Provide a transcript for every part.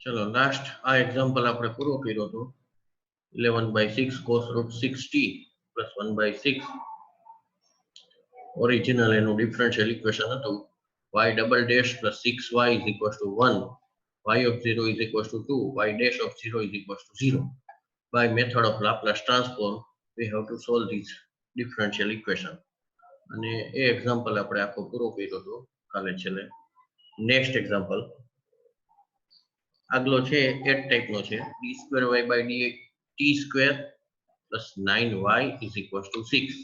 चलो लास्ट आ एग्जांपल આપણે પૂરો કર્યો તો 11/6 cos root 6t plus 1/6 original એનું ડિફરન્શિયલ ઇક્વેશન હતું y double dash plus 6y is equals to 1, y of 0 is equals to 2, y dash of 0 is equals to 0. By method of Laplace transform we have to solve this differential equation. અને એ example આપણે આખો પૂરો કર્યો હતો કાલે છેલ્લે. Next example આગલો છે એ ટાઈપનો છે d2y/dt² plus 9y is equals to 6.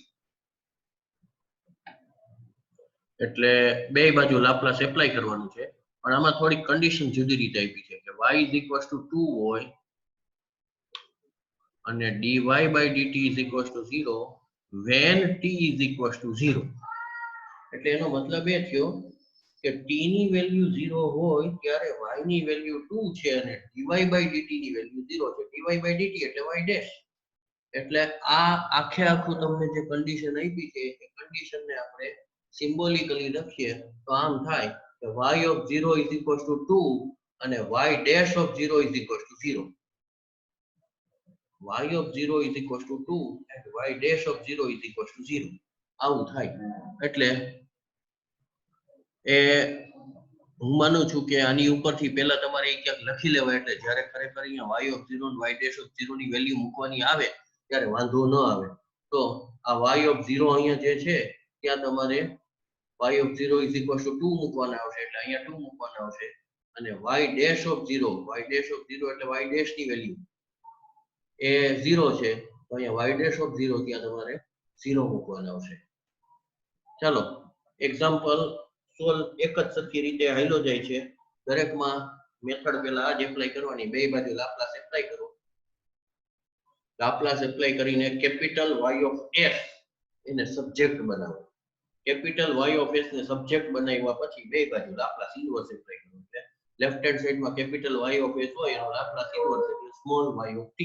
એટલે બે બાજુ લાપ્લાસ એપ્લાય કરવાનું છે, પણ આમાં થોડી કન્ડિશન જુદી રીતે આપી છે કે y is equals to 2 હોય અને dy/dt is equals to 0 when t is equals to 0. એટલે એનો મતલબ એ થયો કે t ની વેલ્યુ 0 હોય ત્યારે y ની વેલ્યુ 2 છે અને dy/dt ની વેલ્યુ 0 છે. dy/dt એટલે y ડેશ. એટલે આ આખે આખું તમને જે કન્ડિશન આપી છે એ કન્ડિશનને આપણે સિમ્બોલિકલી લખીએ તો આમ થાય કે y of 0 is equals to 2 અને y dash of 0 is equals to 0. y of 0 is equals to 2 and y dash of 0 is equals to 0. આવું થાય. એટલે એ હું માનું છું કે આની ઉપરથી પહેલા તમારે ક્યાંક લખી લેવાય એટલે જ્યારે ખરેખર અહીંયા y of 0 અને y dash of 0 ની વેલ્યુ મૂકવાની આવે ત્યારે વાંધો ન આવે. તો આ y of 0 અહીંયા જે છે ત્યાં તમારે y of 0 is equals to 2 મૂકવાના આવશે એટલે અહીંયા 2 મૂકવાના આવશે અને y dash of 0 એટલે y dash ની વેલ્યુ એ 0 છે તો અહીંયા y dash of 0 ત્યાં તમારે 0 મૂકવાના આવશે. ચાલો એક્ઝામ્પલ સોલ્વ એક જ સરખી રીતે હાઈલો જાય છે. દરેકમાં મેથડ પહેલા આ જ એપ્લાય કરવાની, બે બાજુ લાપ્લાસ એપ્લાય કરો. લાપ્લાસ એપ્લાય કરીને કેપિટલ y of s એને સબ્જેક્ટ બનાવો. કેપિટલ y of s ને સબ્જેક્ટ બનાવ્યા પછી બે બાજુ લાપ્લાસ ઇન્વર્સ એપ્લાય કરો. એટલે લેફ્ટ હેન્ડ સાઈડમાં કેપિટલ y of s હોય એનો લાપ્લાસ ઇન્વર્સ એટલે સ્મોલ y of t.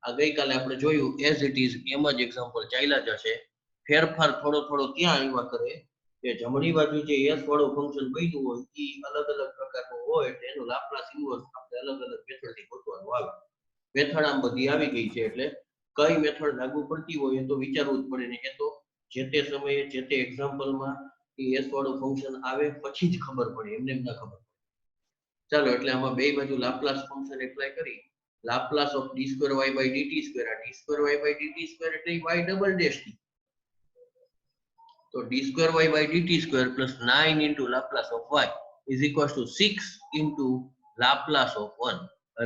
આ ગઈકાલે આપણે જોયું એઝ ઇટ ઇઝ એમ જ એક્ઝામ્પલ ચાલ્યા જશે. ફેરફાર થોડો થોડો ક્યાં આવ્યા કરે કે જમણી બાજુ જે s વાળું ફંક્શન બન્યું હોય એ અલગ અલગ પ્રકારનું હોય એટલે એનું લાપ્લાસ ઇન્વર્સ આપણે અલગ અલગ મેથડથી ગોતવાનું આવે. મેથડ આમ બધી આવી ગઈ છે એટલે કઈ મેથડ લાગુ પડતી હોય એ તો વિચારવું જ પડે ને એ તો જે તે સમયે જે તે એક્ઝામ્પલમાં એ s વાળું ફંક્શન આવે પછી જ ખબર પડે, એમને ના ખબર પડે. ચાલો એટલે આમાં બે બાજુ લાપ્લાસ ફંક્શન એપ્લાય કરી Laplace of d2y/dt², આ d2y/dt² એટલે y ડબલ ડેશ t. તો d2y/dt² plus 9 into Laplace of y is equals to 6 into Laplace of 1.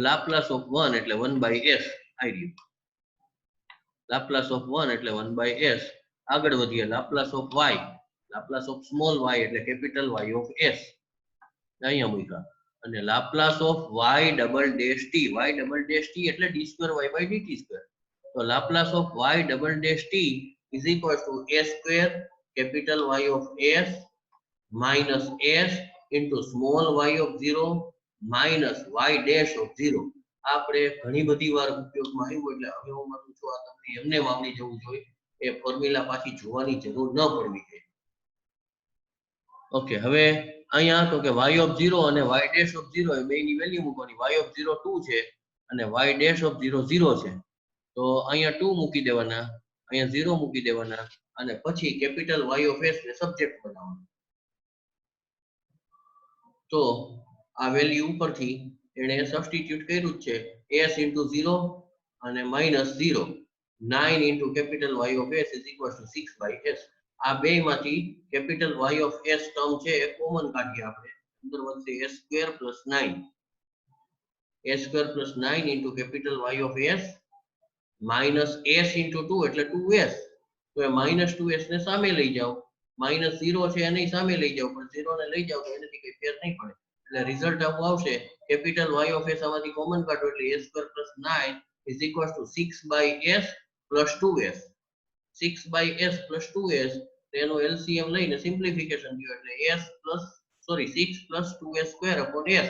Laplace of 1 એટલે 1/s આવી રહ્યું. Laplace of 1 એટલે 1/s. આગળ વધીએ Laplace of y, Laplace of small y એટલે capital Y of s. અહીંયા મૂક્યા. અને Laplace of y double dash t, y double dash t એટલે d2y/dt². તો Laplace of y double dash t is equals to a² capital Y of s minus s into small y of 0 minus y dash of 0. આપણે ઘણી બધી વાર ઉપયોગમાં આવ્યું એટલે હવે હું માનું છું આ તમને એમને વાપરી જવું જોઈએ, એ ફોર્મ્યુલા પાછી જોવાની જરૂર ન પડવી જોઈએ. ઓકે, હવે અહીંયા તો કે y of 0 અને y dash of 0 એ બેની વેલ્યુ મૂકવાની. y of 0 2 છે અને y dash of 0 0 છે. તો અહીંયા 2 મૂકી દેવાના, અહીંયા 0 મૂકી દેવાના અને પછી કેપિટલ Y of s ને સબ્જેક્ટ બનાવવાનું. તો આ વેલ્યુ ઉપરથી એને સબસ્ટિટ્યુટ કર્યું છે s into 0 અને minus 0. 9 into capital Y of s is equals to 6/s. આ બેમાંથી capital Y of s term છે એ કોમન કાઢીએ આપણે. અંદર વધશે s² plus 9. s² plus 9 into capital Y of s minus s into 2 એટલે 2s. તો એ minus 2s ને સામે લઈ જાઓ. minus 0 છે એની સામે લઈ જાઓ, પણ 0 ને લઈ જાઓ તો એનાથી કઈ ફેર નહીં પડે. એટલે રિઝલ્ટ આવું આવશે કેપિટલ Y of s આમાંથી કોમન કાઢો એટલે s² plus 9 is equals to 6/s plus 2s. 6/s plus 2s તેનો LCM લઈને સિમ્પ્લિફિકેશન થયો એટલે s 6 plus 2s² upon s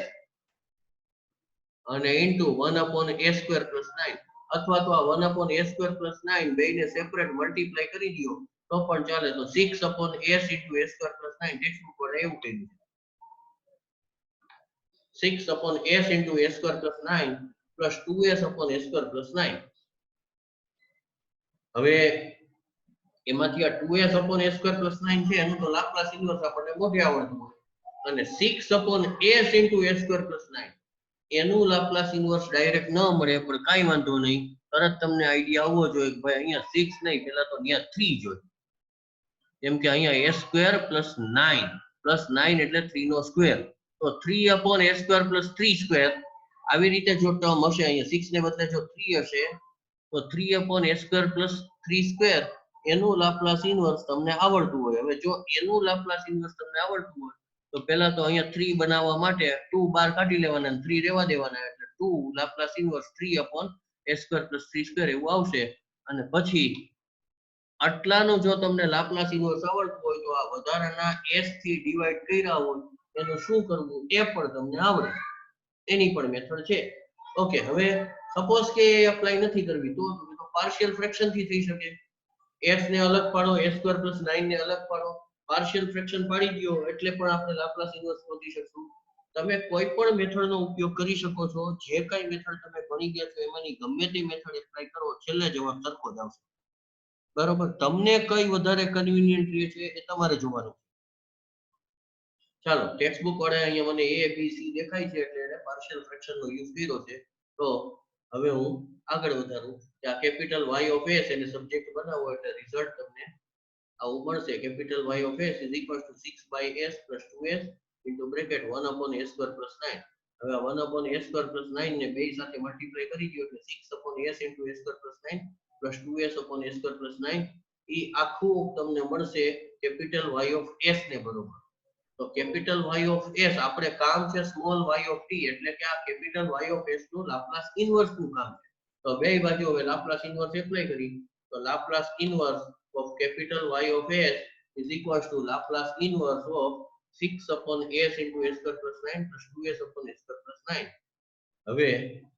અને into 1 upon a² plus 9. અથવા તો આ 1 upon a² plus 9 બેને સેપરેટ મલ્ટીપ્લાય કરી દો તો પણ ચાલે. તો 6 upon s into a² plus 9 textbook પર એવું કહ્યું છે. 6 upon s into a square plus 9 plus 2s upon a square plus 9. હવે એમાંથી આ 2s upon a square plus 9 છે એનું તો લાપ્લાસ ઇન્વર્સ આપણને મોઢે આવડતું હોય અને 6 upon s into a square plus 9 એનું લાપ્લાસ ઇન્વર્સ ડાયરેક્ટ ન મળે પણ કાઈ વાંધો નહીં તરત તમને આઈડિયા આવવો જોઈએ કે ભાઈ અહીંયા 6 નહીં પહેલા તો અહીંયા 3 જોઈએ કેમ કે અહીંયા a square plus 9 plus 9 એટલે 3 નો સ્ક્વેર તો 3 upon a square plus 3 square આવી રીતે જો ટર્મ હશે અહીંયા 6 ને બદલે જો 3 હશે તો 3 upon a square plus 3 square એનું લાપ્લાસ ઇન્વર્સ તમને આવડતું હોય હવે જો એનું લાપ્લાસ ઇન્વર્સ તમને આવડતું હોય તો પહેલા તો અહીંયા 3 બનાવવા માટે 2 બહાર કાઢી લેવાના અને 3 રહેવા દેવાના એટલે 2 Laplace inverse 3 upon a square plus 3 square એવું આવશે અને પછી આટલાનું જો તમને લાપ્લાસ ઇન્વર્સ આવડતું હોય તો આ વધારાના s થી ડિવાઇડ કર્યા હોય એનું શું કરવું એ પણ તમને આવડે એની પણ મેથડ છે ઓકે હવે સપોઝ કે એપ્લાય નથી કરવી તો પાર્શિયલ ફ્રેક્શન થી થઈ શકે s ને અલગ પાડો a square plus 9 ને અલગ પાડો પાર્શિયલ ફ્રેક્શન પાડી દો એટલે પણ આપણે લાપ્લાસ ઇન્વર્સ શોધી શકશું તમે કોઈ પણ મેથડ નો ઉપયોગ કરી શકો છો જે કઈ મેથડ તમે ભણી ગયા છો એમાંની ગમે તે મેથડ એપ્લાય કરો છેલ્લે જવાબ સરખો જ આવશે બરાબર તમને કઈ વધારે કન્વીનિયન્ટ રહે છે એ તમારે જોવાનું ચાલો ટેક્સ્ટ બુક વડે અહીંયા મને a b c દેખાય છે એટલે એને પાર્શિયલ ફ્રેક્શન નો યુઝ કર્યો છે તો હવે હું આગળ વધારું કે આ કેપિટલ y ઓફ s એને સબ્જેક્ટ બનાવો એટલે રિઝલ્ટ તમને આવું મળશે capital y of s is equal to 6 by s plus 2s into bracket 1 upon a square plus 9 હવે 1 upon a square plus 9 ને બે સાથે મલ્ટીપ્લાય કરી દો એટલે 6 upon s into a square plus 9 plus 2s upon a square plus 9 ઈ આખું તમને મળશે કેપિટલ y ઓફ s ને બરોબર તો કેપિટલ y ઓફ s આપણે કામ છે સ્મોલ y ઓફ t એટલે કે આ કેપિટલ y ઓફ s નું લાપ્લાસ ઇન્વર્સ નું કામ છે તો બે બાજુ હવે લાપ્લાસ ઇન્વર્સ એપ્લાય કરી તો Laplace inverse of capital Y of s is equal to Laplace inverse of 6 upon s into s square plus 9 plus 2s upon s square plus 9 હવે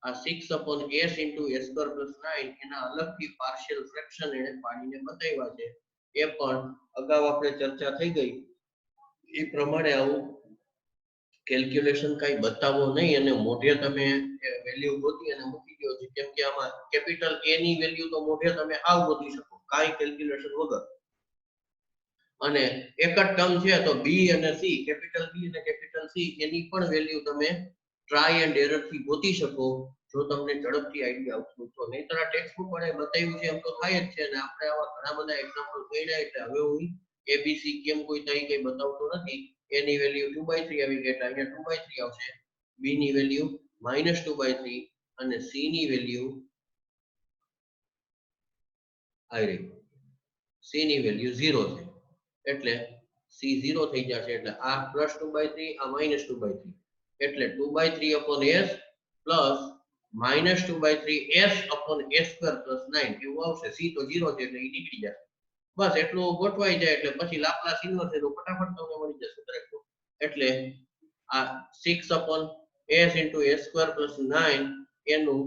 આ 6 upon s into s square plus 9 એના અલગથી partial fraction એને પાડીને બતાવ્યા છે એ પણ અગાઉ આપણે ચર્ચા થઈ ગઈ એ પ્રમાણે આવું કેલ્ક્યુલેશન કઈ બતાવો નહીં અને મોઢે તમે વેલ્યુ ગોતી અને મૂકી દો છો કેમ કે આમાં કેપિટલ a ની વેલ્યુ તો મોઢે તમે આવ ગોતી શકો કાઈ કેલ્ક્યુલેશન વગર અને એક જ ટર્મ છે તો b અને c કેપિટલ b અને કેપિટલ c એની પણ વેલ્યુ તમે ટ્રાય એન્ડ એરર થી ગોતી શકો જો તમને ઝડપથી આઈડિયા આવતો તો નહીતર આ ટેક્સ્ટ બુક વડે બતાવ્યું છે એમ તો થાય જ છે અને આપણે આવા ઘણા બધા એક્ઝામ્પલ ગણ્યા એટલે હવે હું abc કેમ કોઈ તરીકે બતાવતો નથી a ની વેલ્યુ 2/3 આવી ગઈ એટલે અહીંયા 2/3 આવશે b ની વેલ્યુ -2/3 અને c ની વેલ્યુ આવી રહી c ની વેલ્યુ 0 છે એટલે c 0 થઈ જશે એટલે આ +2/3 આ -2/3 એટલે 2/3 upon s plus -2/3 s upon s square plus 9 એવું આવશે c તો 0 છે એટલે ઈ નીકળી જશે બસ એટલું ગોઠવાઈ જાય એટલે પછી લાપ્લાસ ઇન્વર્સ એનું ફટાફટ તમને મળી જશે દરેક એટલે આ 6 upon s into s square plus 9 એનું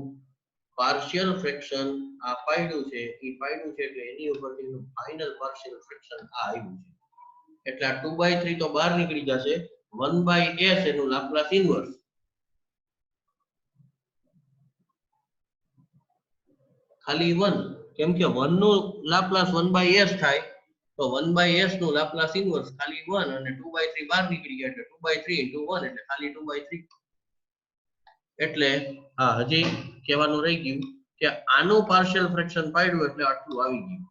પાર્શિયલ ફ્રેક્શન આ પાડ્યું છે ઈ પાડ્યું છે એટલે એની ઉપરથી એનું ફાઇનલ પાર્શિયલ ફ્રેક્શન આ આવ્યું છે એટલે આ 2/3 તો બહાર નીકળી જશે 1/s એનું લાપ્લાસ ઇન્વર્સ ખાલી 1 કેમ કે 1 નું લાપ્લાસ 1/s થાય તો 1/s નું લાપ્લાસ ઇન્વર્સ ખાલી 1 અને 2/3 બહાર નીકળી ગયા એટલે 2/3 into 1 એટલે ખાલી 2/3 એટલે હા હજી કહેવાનું રહી ગયું કે આનું પાર્શિયલ ફ્રેક્શન પાડ્યું એટલે આટલું આવી ગયું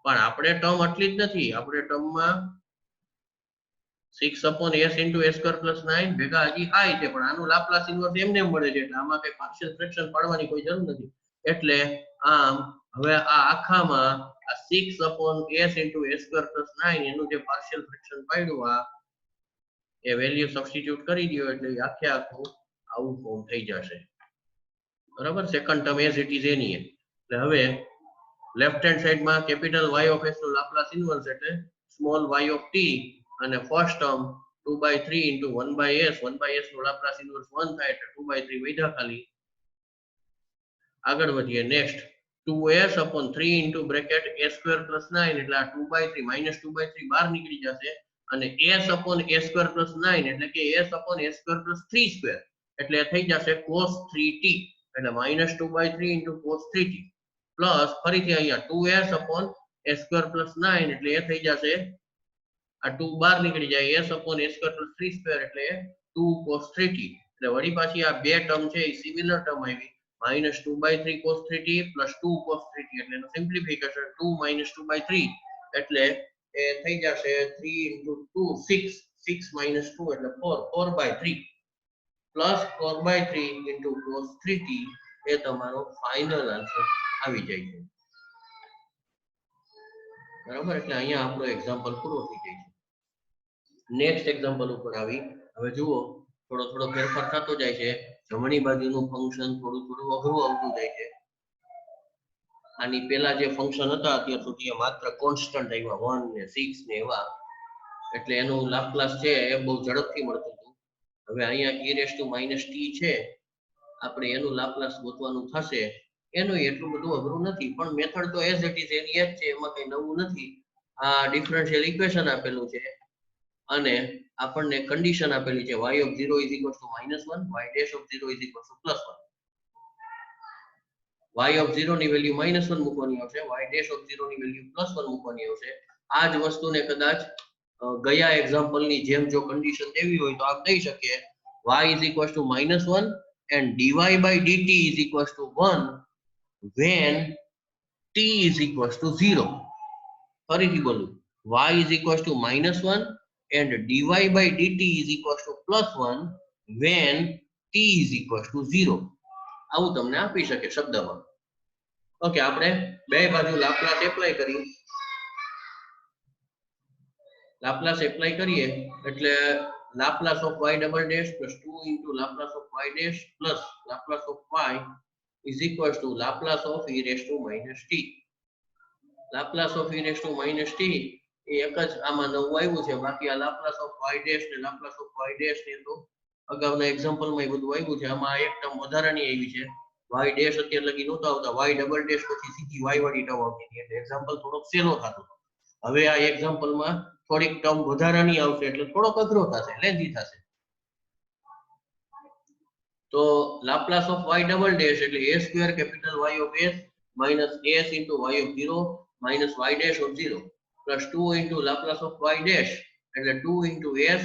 પણ આપણે ટર્મ આટલી જ નથી આપણે ટર્મમાં 6 upon s into s square plus 9 ભેગા હજી આઈ છે પણ આનું લાપ્લાસ ઇન્વર્સ એમને મળે છે એટલે આમાં કઈ પાર્શિયલ ફ્રેક્શન પાડવાની કોઈ જરૂર નથી એટલે આમ હવે આ આખામાં આ 6 upon s into s square plus 9 એનું જે પાર્શિયલ ફ્રેક્શન પાડ્યું આ એ વેલ્યુ સબસ્ટિટ્યુટ કરી દો એટલે આખે આખું આવું ફોર્મ થઈ જશે બરાબર second term as it is એની એટલે હવે લેફ્ટ હેન્ડ સાઈડ માં કેપિટલ y ઓફ s નું લાપ્લાસ ઇન્વર્સ એટલે સ્મોલ y ઓફ t અને first term 2/3 into 1/s 1/s નું લાપ્લાસ ઇન્વર્સ 1 થાય એટલે 2/3 વધ્યા ખાલી આગળ વધીએ next 2s upon 3 into bracket s square plus 9 એટલે આ 2/3 -2/3 બહાર નીકળી જશે અને s upon a square plus 9 એટલે કે s upon a square plus 3 square એટલે થઈ જશે cos 3t એટલે -2/3 into cos 3t પ્લસ ફરીથી અહીંયા 2s upon a square plus 9 એટલે એ થઈ જશે આ 2 બહાર નીકળી જાય s upon a square plus 3 square એટલે 2 cos 3t એટલે વળી પાછી આ બે ટર્મ છે એ સિમિલર ટર્મ આવી -2/3 cos 3t plus 2 cos 3t એટલે એનું સિમ્પ્લિફિકેશન 2 -2/3 એટલે એ થઈ જશે 3 into 2 6 6 - 2 એટલે 4 4/3 plus 4/3 into cos 3t એ તમારો ફાઇનલ આન્સર આવી જાય છે બરાબર એટલે અહીંયા આપણો એક્ઝામ્પલ પૂરો થઈ જાય છે નેક્સ્ટ એક્ઝામ્પલ ઉપર આવી હવે જુઓ થોડો થોડો ફેરફાર થતો જાય છે જમણી બાજુનું ફંક્શન થોડું થોડું અઘરું આવતું જાય છે આની પહેલા જે ફંક્શન હતા અત્યાર સુધી માત્ર કોન્સ્ટન્ટ આવ્યા 1 ને 6 ને એવા એટલે એનું લાપ્લાસ છે એ બહુ ઝડપથી મળતું હતું હવે અહીંયા e−t છે આપણે એનું લાપ્લાસ ગોતવાનું થશે એનું એટલું બધું અઘરું નથી પણ મેથડ તો એઝ ઇટ ઇઝ એની જ છે એમાં કઈ નવું નથી આ ડિફરન્શિયલ ઇક્વેશન આપેલું છે અને આપણને કન્ડિશન આપેલી છે y of 0 is equal to -1 y dash of 0 is equal to +1 y of 0 ની વેલ્યુ -1 મૂકવાની આવશે y dash of 0 ની વેલ્યુ +1 મૂકવાની આવશે આ જ વસ્તુને કદાચ ગયા એક્ઝામ્પલ ની જેમ જો કન્ડિશન દેવી હોય તો આપ દઈ શકીએ y is equal to -1 and dy by dt is equal to 1 when t is equal to 0 ફરીથી બોલું y is equal to -1 and dy by dt is equal to +1 when t is equal to 0 આવું તમને આપી શકે શબ્દમાં okay આપણે બે બાજુ લાપ્લાસ એપ્લાય કરીએ લાપ્લાસ એપ્લાય કરીએ એટલે Laplace of y double dash plus 2 into Laplace of y dash plus Laplace of y is equal to Laplace of e raised to minus t Laplace of e raised to minus t એ એક જ આમાં નવું આવ્યું છે બાકી આ Laplace of y dash ને Laplace of y dash ને તો અગાઉના એક્ઝામ્પલમાં એ બધું આવ્યું છે આમાં એક ટર્મ વધારાની આવી છે y ડેશ અત્યારે લગી નહોતા આવતા y ડબલ ડેશ પછી સીધી y વાળી ટર્મ આવતી હતી એટલે એક્ઝામ્પલ થોડોક સેલો થતો હવે આ એક્ઝામ્પલમાં થોડીક ટર્મ વધારાની આવશે એટલે થોડોક અઘરો થશે લેન્ધી થશે તો Laplace of y double dash એટલે a square capital y of s minus s into y of 0 minus y dash of 0 plus 2 into Laplace of y dash એટલે 2 into s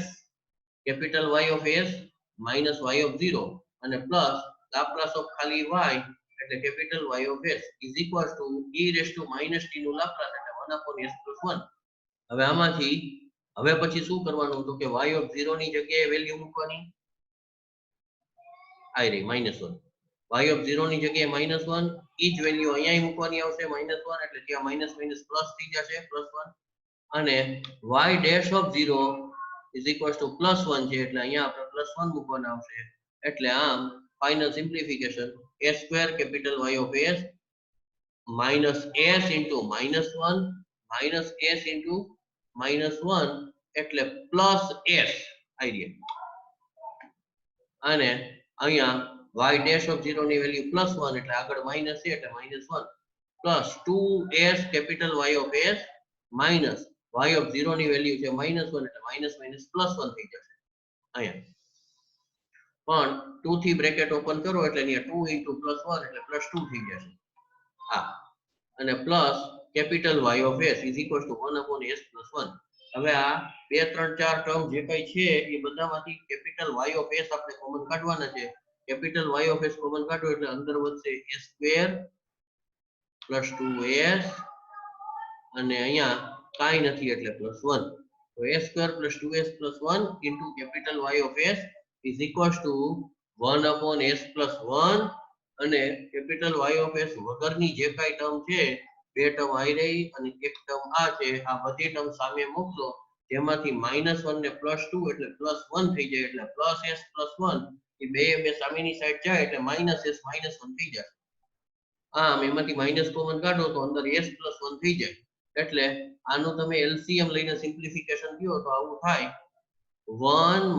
capital Y of s minus y of 0 અને plus Laplace of ખાલી y એટલે capital Y of s is equal to e raised to minus t નું Laplace એટલે 1 upon s plus 1 હવે આમાંથી હવે પછી શું કરવાનું તો કે y of 0 ની જગ્યાએ વેલ્યુ મૂકવાની આઈ રહી -1 y of 0 ની જગ્યાએ -1 ઈ જ વેલ્યુ અહીંયા મૂકવાની આવશે -1 એટલે ત્યાં માઈનસ માઈનસ પ્લસ થઈ જશે +1 અને y dash of 0 is equal to +1 છે એટલે અહીંયા આપણે +1 મૂકવાના આવશે એટલે આમ final simplification a square capital y of s minus s into -1 minus s into -1 એટલે પ્લસ s આઈડિયા અને અહીંયા y dash of 0 ની વેલ્યુ +1 એટલે આગળ માઈનસ છે એટલે -1 plus 2s capital y of s minus y of 0 ની value છે -1 એટલે માઈનસ માઈનસ +1 થઈ જશે અહીંયા પણ 2 થી બ્રેકેટ ઓપન કરો એટલે અહીંયા 2 into +1 એટલે +2 થઈ જશે હા અને plus capital y of s is equal to 1 upon s plus 1 હવે આ 2 3 4 ટર્મ જે કઈ છે એ બધામાંથી કેપિટલ y of s આપણે કોમન કાઢવાના છે capital y of s common કાઢો એટલે અંદર વધશે a સ્ક્વેર પ્લસ 2s અને અહીંયા કાઈ નથી એટલે +1 તો a square plus 2s plus 1 into capital y of s is equal to 1 upon s plus 1 અને કેપિટલ y of s વગરની જે કાઈ ટર્મ છે બે ટર્મ આવી રહી અને એક ટર્મ આ છે આ બધી ટર્મ સામે મૂકશો જેમાંથી -1 ને +2 એટલે +1 થઈ જાય એટલે +s +1 એ બે સામેની સાઈડ જાય એટલે -s -1 થઈ જશે આમ એમાંથી માઈનસ કોમન કાઢો તો અંદર s +1 થઈ જાય એટલે આનું તમે એલસીએમ લઈને સિમ્પ્લિફિકેશન કયો તો આવું થાય 1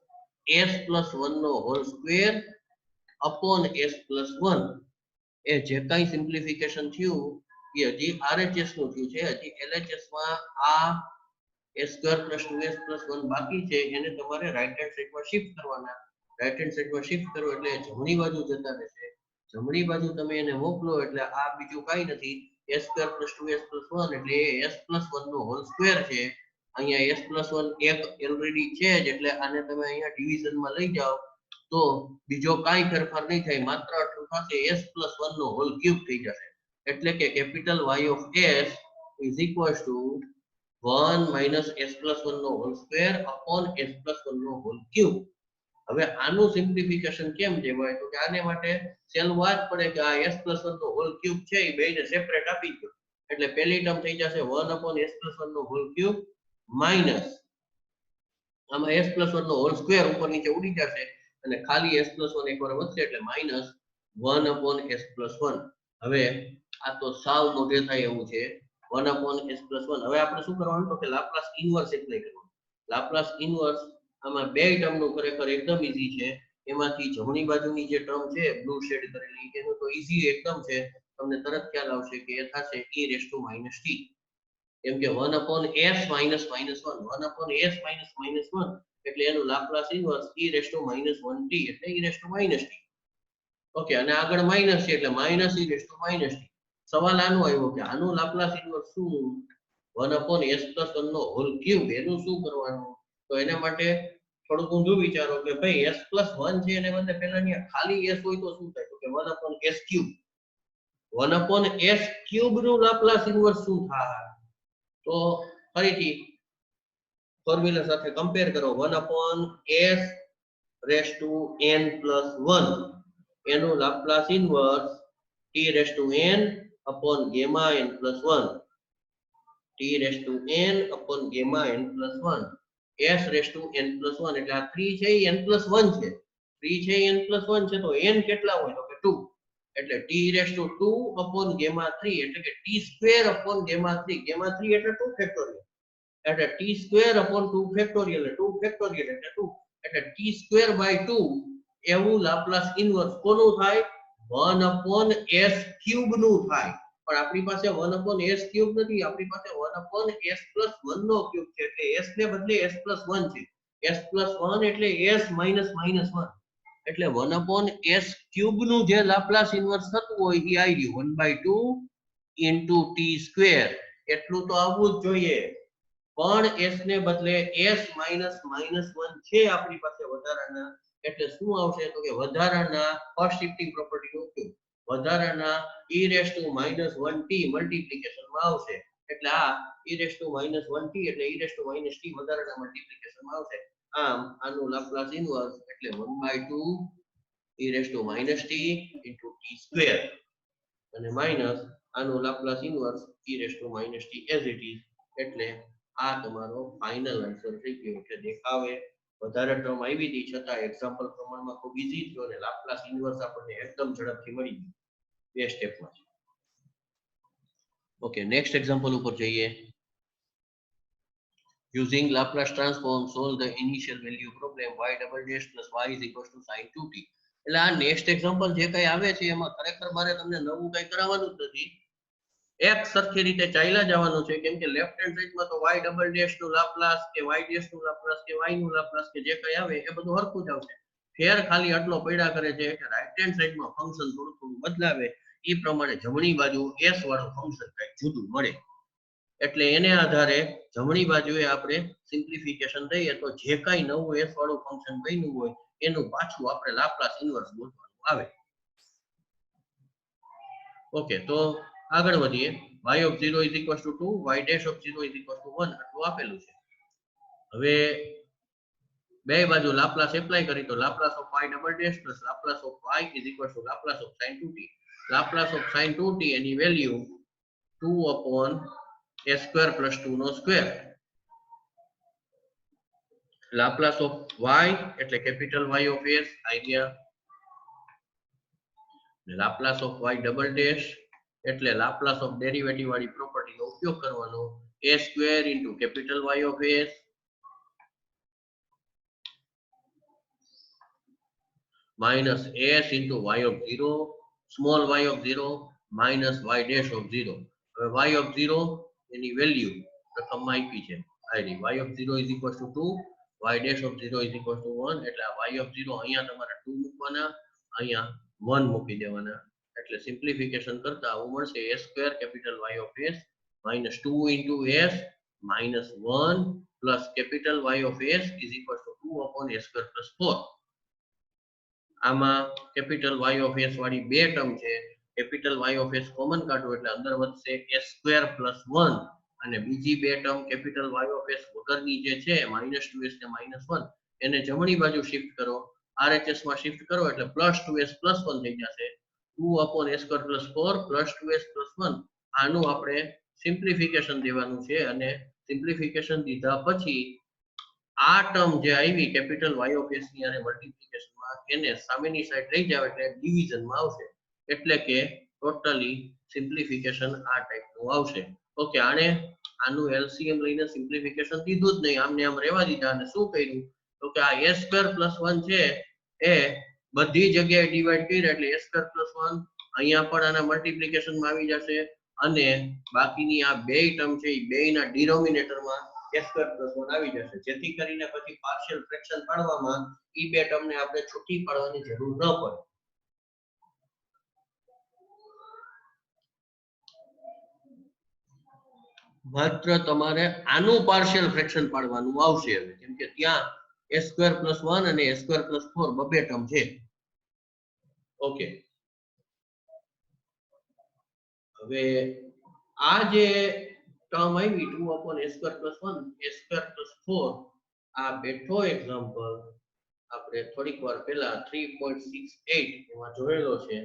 - s + 1 નો હોલ સ્ક્વેર upon s + 1 એ જે કાઈ સિમ્પ્લિફિકેશન થયું એ હજી આરએચએસ નું થયું છે હજી એલએચએસ માં આ a square plus 2s plus 1 બાકી છે એને તમારે રાઈટ હેન્ડ સાઈડમાં શિફ્ટ કરવાના. રાઈટ હેન્ડ સાઈડમાં શિફ્ટ કરો એટલે જમણી બાજુ જતા રહેશે. જમણી બાજુ તમે એને મોકલો એટલે આ બીજું કાંઈ નથી, s square plus 2s plus 1 એટલે s plus 1 નો હોલ સ્ક્વેર છે. અહીંયા s plus 1 એક ઓલરેડી છે જ એટલે આને તમે અહીંયા ડિવિઝનમાં લઈ જાઓ તો બીજો કાંઈ ફેરફાર નહીં થાય, માત્ર આટલું થશે s plus 1 નો હોલ ક્યુબ થઈ જશે. એટલે કે capital y of s is equals to 1 minus s plus 1 નો whole square upon s plus 1 નો હોલ ક્યુબ. હવે આનું સિમ્પ્લિફિકેશન કેમ કહેવાય તો કે આને માટે સહેલું વાત પડે કે આ s plus 1 નો હોલ ક્યુબ છે એ બેને સેપરેટ આપી દો એટલે પહેલી ટર્મ થઈ જશે 1 upon s plus 1 નો હોલ ક્યુબ માઈનસ આમાં s plus 1 નો હોલ સ્ક્વેર ઉપર નીચે ઉડી જશે અને ખાલી s plus 1 એકવાર વધશે એટલે માઈનસ 1 upon s plus 1. હવે આ તો સાવ મોઢે થાય એવું છે 1 upon s plus 1. હવે આપણે શું કરવાનું તો કે લાપ્લાસ ઇનવર્સ એપ્લાય કરવાનું. લાપ્લાસ ઇનવર્સ આમાં બે ટર્મનું ખરેખર એકદમ ઈઝી છે. એમાંથી જમણી બાજુની જે ટર્મ છે બ્લુ શેડ કરેલી એનું તો ઈઝી એકદમ છે, તમને તરત ખ્યાલ આવશે કે એ થશે e raised to minus t. કેમ કે 1 upon s minus minus 1 1 upon s minus minus 1 એટલે એનું Laplace inverse e raised to minus 1t એટલે e raised to minus t. Okay, અને આગળ માઈનસ છે એટલે minus e raised to minus t. સવાલ આનો આવ્યો કે આનું લાપ્લાસ ઇનવર્સ શું 1 upon s plus 1 નો હોલ ક્યુબ એનું શું કરવાનું? તો એના માટે થોડુંક ઊંધું વિચારો કે ભાઈ s plus 1 છે એને બદલે પહેલા અહીંયા ખાલી s હોય તો શું થાય તો કે 1 upon s cube. 1 upon s cube નું લાપ્લાસ ઇનવર્સ શું થાય? તો ફરીથી ફોર્મ્યુલા સાથે કમ્પેર કરો. 1 upon s raised to n plus 1 એનું Laplace inverse t raised to n upon gamma n plus 1 t raised to n upon gamma n plus 1 s raised to n plus 1 એટલે આ 3 છે એ n plus 1 છે. 3 છે n plus 1 છે તો n કેટલા હોય તો કે 2 એટલે t raised to 2 upon gamma 3 એટલે કે t square upon gamma 3. gamma 3 એટલે 2 ફેક્ટોરિયલ એટલે t square upon 2 ફેક્ટોરિયલ એટલે 2 ફેક્ટોરિયલ એટલે 2 એટલે t square by 2 એવું લાપ્લાસ ઇનવર્સ કોનું થાય 1 upon s cube નું થાય. પણ આપણી પાસે 1 upon s ક્યુબ નથી, આપણી પાસે 1 upon s plus 1 નો ક્યુબ છે એટલે s ને બદલે s plus 1 છે. s plus 1 એટલે s minus minus 1 એટલે 1 upon s ક્યુબ નું જે લાપ્લાસ ઇનવર્સ થતું હોય એ આવી ગયું 1 by 2 into t square એટલું તો આવવું જ જોઈએ. પણ s ને બદલે s minus minus 1 છે આપણી પાસે વધારાના એટલે શું આવશે તો કે વધારાના ફર્સ્ટ શિફ્ટિંગ પ્રોપર્ટી નો ઉપયોગ વધારાના e raised to minus 1t multiplication માં આવશે એટલે આ e raised to minus 1t એટલે e raised to minus t વધારાના મલ્ટીપ્લિકેશન માં આવશે. આમ આનું લાપ્લાસ ઇનવર્સ એટલે 1 by 2 e raised to minus t into t square અને માઈનસ આનું Laplace inverse e raised to minus t as it is એટલે આ તમારો ફાઇનલ આન્સર થઈ ગયો. એટલે દેખાવે વધારે ટર્મ આવી હતી છતાં એક્ઝામ્પલ પ્રમાણમાં ખૂબ ઈઝી થયો અને લાપ્લાસ ઇનવર્સ આપણને એકદમ ઝડપથી મળી ગયું બે સ્ટેપમાં. ઓકે, નેક્સ્ટ એક્ઝામ્પલ ઉપર જઈએ. Using Laplace transform solve the initial value problem y double dash plus y is equals to sin 2t. એટલે આ નેક્સ્ટ એક્ઝામ્પલ જે કઈ આવે છે એમાં ખરેખર મારે તમને નવું કઈ કરાવવાનું જ નથી, એક સરખી રીતે ચાલ્યા જવાનું છે કેમ કે લેફ્ટ હેન્ડ સાઈડમાં તો y ડબલ ડેશ નું લાપ્લાસ કે y ડેશ નું લાપ્લાસ કે y નું લાપ્લાસ કે જે કઈ આવે એ બધું હરખું જ આવશે. ફેર ખાલી આટલો પડ્યા કરે છે કે રાઈટ હેન્ડ સાઈડમાં ફંક્શન થોડું થોડું બદલાવે એ પ્રમાણે જમણી બાજુ s વાળું ફંક્શન કંઈક જુદું મળે એટલે એને આધારે જમણી બાજુએ આપણે સિમ્પ્લિફિકેશન લઈએ તો જે કાંઈ નવું s વાળું ફંક્શન બન્યું હોય એનું પાછું આપણે લાપ્લાસ ઇનવર્સ ગોતવાનું આવે. ઓકે, તો આગળ વધીએ. y of 0 is equal to 2 y dash of 0 is equal to 1 આટલું આપેલું છે. હવે બે બાજુ લાપ્લાસ એપ્લાય કરી તો Laplace of y double dash plus Laplace of y is equal to Laplace of sin 2t. Laplace of sin 2t એની value 2 upon s square plus 2 નો સ્ક્વેર. લાપ્લાસ ઓફ y એટલે capital y of s આઈડિયા. Laplace of y double dash એટલે Laplace of derivative વાળી property નો ઉપયોગ કરવાનો a square into capital y of s minus s into y of 0 small y of 0 minus y dash of 0. હવે y of 0 any value રકમમાં આપી છે ID y of 0 is equals to 2, y dash of 0 is equals to 1, એટલે આ y of 0 અહીંયા તમારે 2 મૂકવાના, અહીંયા 1 મૂકી દેવાના, એટલે સિમ્પ્લિફિકેશન કરતા આવું મળશે a square capital Y of s minus 2 into s minus 1 plus capital Y of s is equals to 2 upon s square plus 4. આમાં capital Y of s વાળી બે ટર્મ છે, capital Y of s common કાઢો એટલે અંદર વધશે s square plus 1 અને બીજી બે term capital Y of s વગરની જે છે -2s ને -1 એને જમણી બાજુ શિફ્ટ કરો, RHS માં શિફ્ટ કરો એટલે +2s + 1 થઈ જશે, 2 upon s square plus 4 plus 2s plus 1. આનું આપણે સિમ્પ્લિફિકેશન દેવાનું છે અને સિમ્પ્લિફિકેશન દીધા પછી આ ટર્મ જે આવી કેપિટલ Y of s ની અને મલ્ટીપ્લિકેશનમાં એને સામેની સાઈડ લઈ જાવ એટલે ડિવિઝનમાં આવશે, એટલે કે ટોટલી સિમ્પ્લિફિકેશન આ ટાઈપનું આવશે. ઓકે, આનું LCM લઈને સિમ્પ્લિફિકેશન દીધું જ નહીં, આમને આમ રહેવા દીધા અને શું કર્યું તો કે આ s square plus 1 છે એ બધી જગ્યાએ ડિવાઈડ કરી એટલે s square plus 1 અહીંયા પણ આના મલ્ટીપ્લિકેશનમાં આવી જશે અને બાકીની આ બે ટર્મ છે એ બેયના ડિનોમિનેટરમાં s square plus 1 આવી જશે, જેથી કરીને પછી પાર્શિયલ ફ્રેક્શન પાડવામાં ઈ બે ટર્મને આપણે છૂટી પાડવાની જરૂર ન પડે. માત્ર તમારે આનું પાર્શિયલ ફ્રેક્શન પાડવાનું આવશે હવે, કેમ કે ત્યાં s square plus 1 અને s square plus 4 બબે ટર્મ છે. ઓકે, હવે આ જે ટર્મ આવી 2 upon s square plus 1 s square plus 4 આ બેઠો એક્ઝામ્પલ આપણે થોડીક વાર પહેલા 3.68 એમાં જોયેલો છે,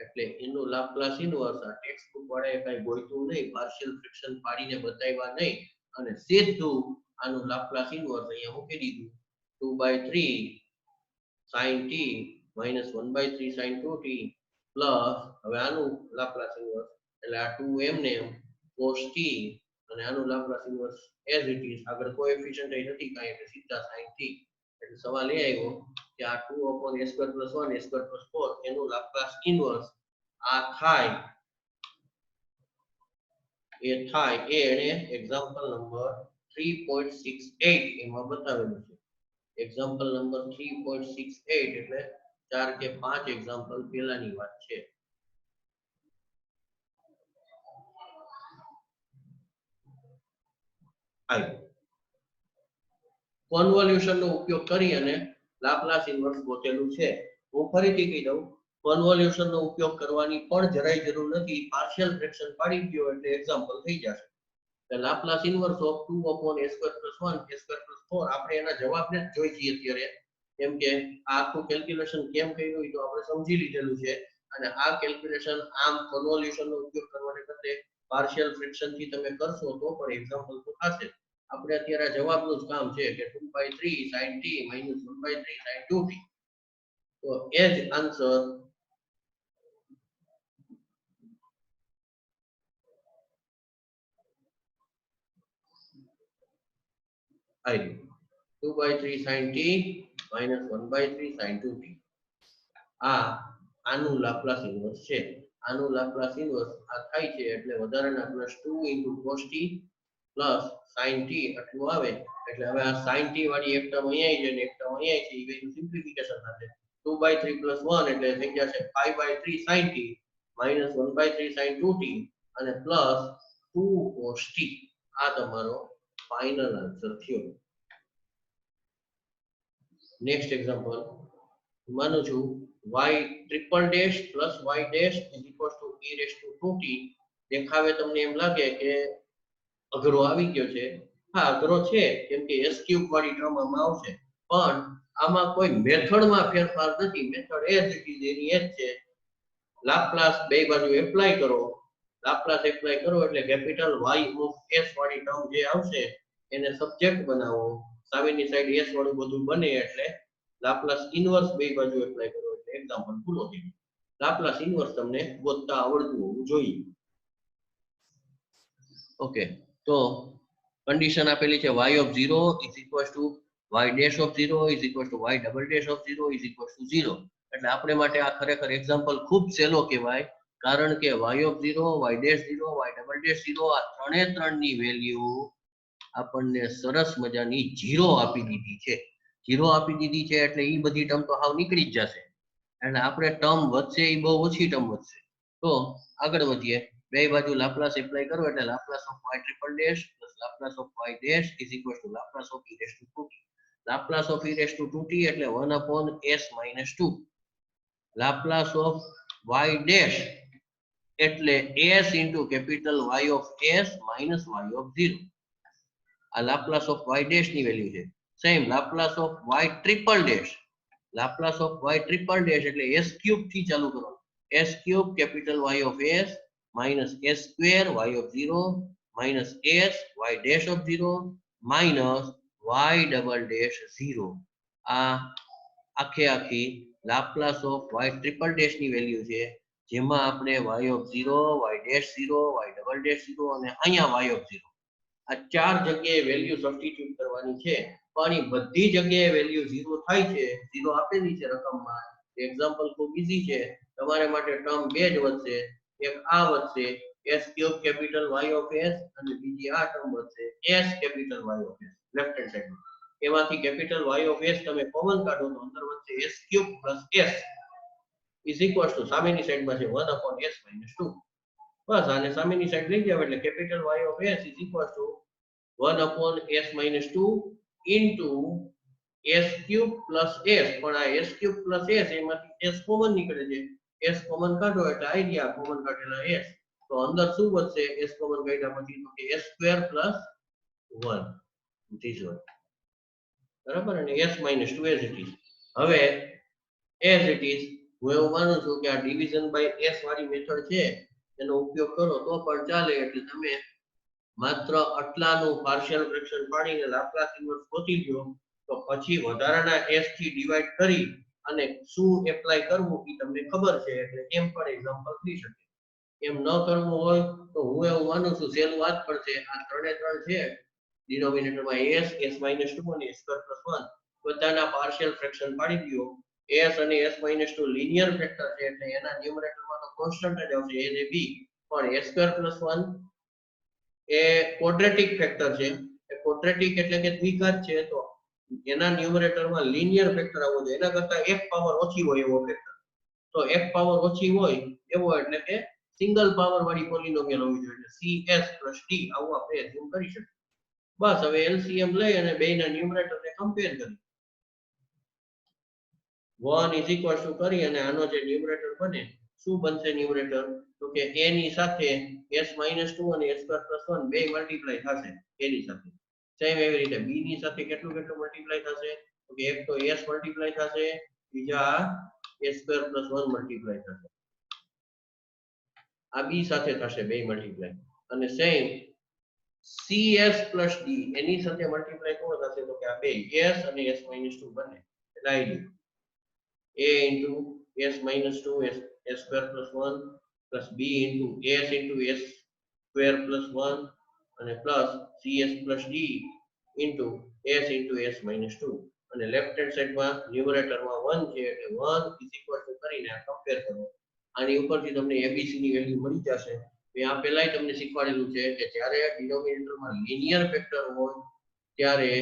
એટલે એનું લાપ્લાસ ઇનવર્સ આ ટેક્સ્ટ બુક વાળાએ કઈ ગોઈતું નહીં, પાર્શિયલ ફ્રેક્શન પાડીને બતાવ્યા નહીં અને સીધું આનું લાપ્લાસ ઇનવર્સ અહીંયા મૂકી દીધું, 2/3 sin t minus 1/3 sin 2t plus હવે આનું લાપ્લાસ ઇનવર્સ એટલે આ 2 એમને cos t અને આનું Laplace inverse as it is, આગળ કોએફિશિયન્ટ નથી કાંઈ એટલે સીધા sin t. એટલે સવાલ એ આવ્યો કે આ 2 upon s square plus 1 s square plus 4 એનું લાપ્લાસ ઇનવર્સ આ થાય એ એને એક્ઝામ્પલ નંબર 3.68 એમાં બતાવેલું છે. એક્ઝામ્પલ નંબર 3.68 એટલે 4 કે 5 એક્ઝામ્પલ પહેલાની વાત છે. કોન્વોલ્યુશન નો ઉપયોગ કરી અને લાપ્લાસ ઇનવર્સ ગોતેલું છે. હું ફરીથી કહી દઉં, કોન્વોલ્યુશન નો ઉપયોગ કરવાની પણ જરાય જરૂર નથી, પાર્શિયલ ફ્રેક્શન પાડી દો એટલે એક્ઝામ્પલ થઈ જશે. Laplace inverse of 2 upon s square plus 1 s square plus 4 આપણે એના જવાબને જ જોઈ છીએ અત્યારે, કેમ કે આ આખું કેલ્ક્યુલેશન કેમ કર્યું તો આપણે સમજી લીધેલું છે અને આ કેલ્ક્યુલેશન આમ કોન્વોલ્યુશન નો ઉપયોગ કરવાને બદલે પાર્શિયલ ફ્રેક્શન થી તમે કરશો તો પણ એક્ઝામ્પલ તો થશે. આપણે અત્યારે જવાબનું જ કામ છે કે 2/3 sin t minus 1/3 sin 2t, તો એ જ આન્સર આવી 2/3 sin t minus 1/3 sin 2t. આનું લાપ્લાસ ઇનવર્સ છે. આનું લાપ્લાસ ઇનવર્સ આ થાય છે એટલે વધારાના +2 into cos t plus sin t આટલું આવે, એટલે હવે આ sin t વાળી એક ટર્મ અહીંયા છે ને એક ટર્મ અહીંયા છે, એ બેનું સિમ્પ્લિફિકેશન થશે 2/3 + 1 એટલે થઈ જશે 5/3 sin t minus 1/3 sin 2t અને પ્લસ 2 cos t. આ તમારો ફાઇનલ આન્સર થયો. નેક્સ્ટ એક્ઝામ્પલ માનું છું y triple dash plus y dash is equals to e raised to 2t. દેખાવે તમને એમ લાગે કે અઘરો આવી ગયો છે, હા અઘરો છે કેમ કે s ક્યુબ વાળી ટર્મ આમાં આવશે, પણ આમાં કોઈ મેથડમાં ફેરફાર નથી, મેથડ એ જ એની જ છે. લાપ્લાસ બે બાજુ એપ્લાય કરો, લાપ્લાસ એપ્લાય કરો એટલે કેપિટલ y ઓફ s વાળી ટર્મ જે આવશે એને સબ્જેક્ટ બનાવો, સામેની સાઈડ s વાળું બધું બને એટલે લાપ્લાસ ઇનવર્સ બે બાજુ એપ્લાય કરો એટલે એક્ઝામ્પલ પૂરો થઈ ગયો. લાપ્લાસ ઇનવર્સ તમને ગોતતા આવડતું હોવું જોઈએ. ઓકે, તો કન્ડિશન આપેલી છે y of 0 is equals to y dash of 0 is equals to y double dash of 0 is equals to 0. એટલે આપણે માટે આ ખરેખર એક્ઝામ્પલ ખૂબ સહેલો કહેવાય, કારણ કે y of 0 y dash 0 y double dash 0 આ ત્રણે ત્રણની વેલ્યુ આપણને સરસ મજાની 0 આપી દીધી છે. 0 આપી દીધી છે એટલે એ બધી ટર્મ તો હાવ નીકળી જ જશે અને આપણે ટર્મ વધશે એ બહુ ઓછી ટર્મ વધશે. તો આગળ વધીએ. બે બાજુ લાપ્લાસ એપ્લાય કરો એટલે Laplace of y triple dash plus Laplace of y dash is equal to Laplace of e raise to 2t. Laplace of e raise to 2t એટલે 1 upon s minus 2. Laplace of y dash એટલે s into capital Y of s minus y of 0. આ Laplace of y dash ની value છે. Same Laplace of y triple dash. Laplace of y triple dash એટલે s cube થી ચાલુ કરો. s cube capital Y of s minus s square y of 0 minus s y dash of 0 minus y double dash 0. આ આખે આખી Laplace of y triple dash ની value છે, જેમાં આપણે y of 0 y dash 0 y double dash 0 અને અહીંયા y of 0 આ ચાર જગ્યાએ વેલ્યુ સબસ્ટિટ્યુટ કરવાની છે. પણ એ બધી જગ્યાએ વેલ્યુ 0 થાય છે. 0 આપેલી છે રકમમાં. એક્ઝામ્પલ ખૂબ ઈઝી છે. તમારે માટે ટર્મ બે જ વધશે. એક આ વધશે s cube capital y of s અને બીજી આ ટર્મ વધશે s capital y of s left hand સાઈડમાં. એમાંથી કેપિટલ y of s તમે કોમન કાઢો તો અંદર વધશે s cube plus s is equal two સામેની સાઈડમાં છે 1 upon s minus 2. બસ આને સામેની સાઈડ લઈ જાવ એટલે capital y of s is equal two 1 upon s minus 2 into s cube plus s. પણ આ s cube plus s એમાંથી s કોમન નીકળે છે. s કોમન કાઢો એટલે આઈડિયા કોમન કાઢેલા s. તો અંદર શું વધશે s કોમન કાઢ્યા પછી તો કે s square plus 1 this one. બરાબર અને s minus 2 as it is. હવે as it is હું એવું માનું છું કે આ ડિવિઝન બાય s વાળી મેથડ છે એનો ઉપયોગ કરો તો પણ ચાલે. એટલે તમે માત્ર આટલાનું પાર્શિયલ ફ્રેક્શન પાડીને લાપ્લાસ ઇન્વર્સ ગોતી લો તો પછી વધારાના s થી ડિવાઇડ કરી અને શું એપ્લાય કરવું એ તમને ખબર છે એટલે એમ પણ એક્ઝામ્પલ થઈ શકે. એમ ન કરવું હોય તો હું એવું માનું છું સહેલું વાત પર છે. આ ત્રણે ત્રણ છે ડિનોમિનેટરમાં s minus 2 અને s square plus 1 બધાના પાર્શિયલ ફ્રેક્શન પાડી દો. s અને s minus 2 લિનિયર ફેક્ટર છે એટલે એના ન્યુમરેટરમાં તો કોન્સ્ટન્ટ જ આવશે a અને b. પણ s square plus 1 એ ક્વોડ્રેટિક ફેક્ટર છે. એ ક્વોડ્રેટિક એટલે કે દ્વિઘાત છે તો એના ન્યુમરેટરમાં લિનિયર ફેક્ટર આવવો જોઈએ. એના કરતા એક પાવર ઓછી હોય એવો ફેક્ટર. તો એક પાવર ઓછી હોય એવો એટલે કે સિંગલ પાવર વાળી પોલિનોમિયલ હોવી જોઈએ. cs + d આવું આપણે એઝ્યુમ કરી શકીએ. બસ હવે એલસીએમ લઈ અને બેયના ન્યુમરેટરને કમ્પેર કરી 1 ઇઝ ઇક્વલ ટુ કરી અને આનો જે ન્યુમરેટર બને શું બનશે ન્યુમરેટર તો કે a ની સાથે s minus 2 અને s square plus 1 બે મલ્ટીપ્લાય થશે a ની સાથે. સેમ એવી રીતે b ની સાથે કેટલું મલ્ટીપ્લાય થશે તો કે એક તો s મલ્ટીપ્લાય થશે બીજા s square plus 1 મલ્ટીપ્લાય થશે. આ b સાથે થશે બે મલ્ટીપ્લાય અને સેમ cs plus d એની સાથે મલ્ટીપ્લાય કોણ થશે તો કે આ બે s અને s minus 2 બને એટલે આઈ a into s minus 2 s square plus 1 plus b into s into s square plus 1 અને plus cs plus d into s into s minus 2 અને લેફ્ટ હેન્ડ સાઈડમાં ન્યુમરેટરમાં 1 છે એટલે 1 is equal to કરીને આ compare કરો. આની ઉપરથી તમને abc ની વેલ્યુ મળી જશે. મેં આ પહેલાય તમને શીખવાડેલું છે કે જ્યારે ડિનોમિનેટરમાં લિનિયર ફેક્ટર હોય ત્યારે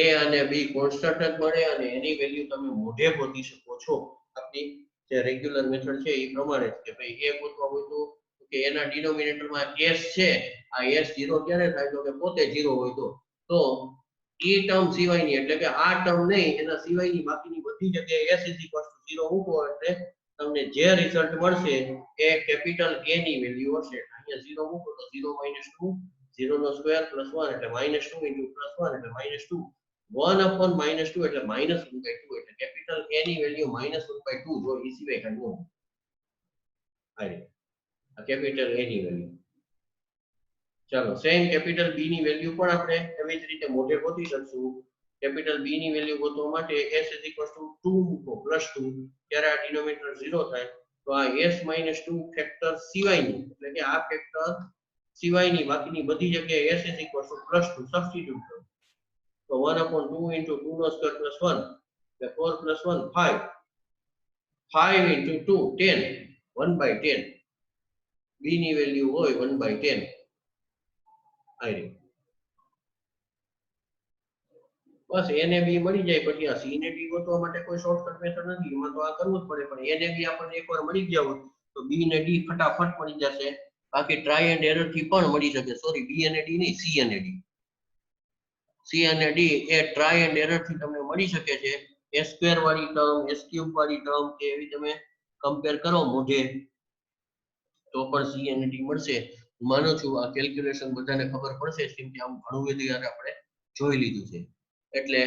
a અને b કોન્સ્ટન્ટ જ મળે અને એની વેલ્યુ તમે મોઢે ગોતી શકો છો. આપણી જે રેગ્યુલર મેથડ છે એ પ્રમાણે કે ભાઈ a ગોતવા હોય તો કે એના ડિનોમિનેટરમાં s છે આ s 0 ક્યારે થાય તો કે પોતે 0 હોય તો એ ટર્મ સિવાયની એટલે કે આ ટર્મ નહીં એના સિવાયની બાકીની બધી જગ્યાએ s 0 મૂકો એટલે તમને જે રિઝલ્ટ મળશે એ કેપિટલ a ની વેલ્યુ હશે. અહીંયા 0 મૂકો તો 0 - 2 0 નો સ્ક્વેર પ્લસ 1 એટલે -2 into +1 એટલે -2 1 upon -2 એટલે -1/2 એટલે કેપિટલ a ની વેલ્યુ -1/2 જો એ સિવાય કાંઈ ન હોય. આ કેપિટલ a ની વેલ્યુ. ચાલો સેમ કેપિટલ b ની વેલ્યુ પણ આપણે એવી જ રીતે મોઢે ગોતી શકશું. કેપિટલ b ની વેલ્યુ ગોતવા માટે s 2 મૂકો +2 ત્યારે આ ડિનોમિનેટર 0 થાય તો આ s - 2 ફેક્ટર સિવાયની એટલે કે આ ફેક્ટર સિવાયની બાકીની બધી જગ્યાએ s +2 સબસ્ટિટ્યુટ કરો તો 1 upon 2 into 2 નો સ્ક્વેર plus 1 એટલે 4 plus 1 5 5 into 2 10 1/10 b ની વેલ્યુ હોય 1/10 આ રહી. બસ a ને b મળી જાય પછી આ c ને d ગોતવા માટે કોઈ શોર્ટકટ મેથડ નથી, એમાં તો આ કરવું જ પડે. પણ a ને b આપણને એકવાર મળી ગયા હોય તો b ને d ફટાફટ મળી જશે. બાકી ટ્રાય એન્ડ એરર થી પણ મળી શકે. સોરી, b અને d નહીં, c અને d. c અને d A try and error થી તમને મળી શકે છે. s² વાળી ટર્મ, s³ વાળી ટર્મ કે એવી તમે કમ્પેર કરો મોઢે તો પણ c અને d મળશે. માનું છું આ કેલ્ક્યુલેશન બધાને ખબર પડશે, કેમ કે આમ ઘણું બધું યાર આપણે જોઈ લીધું છે. એટલે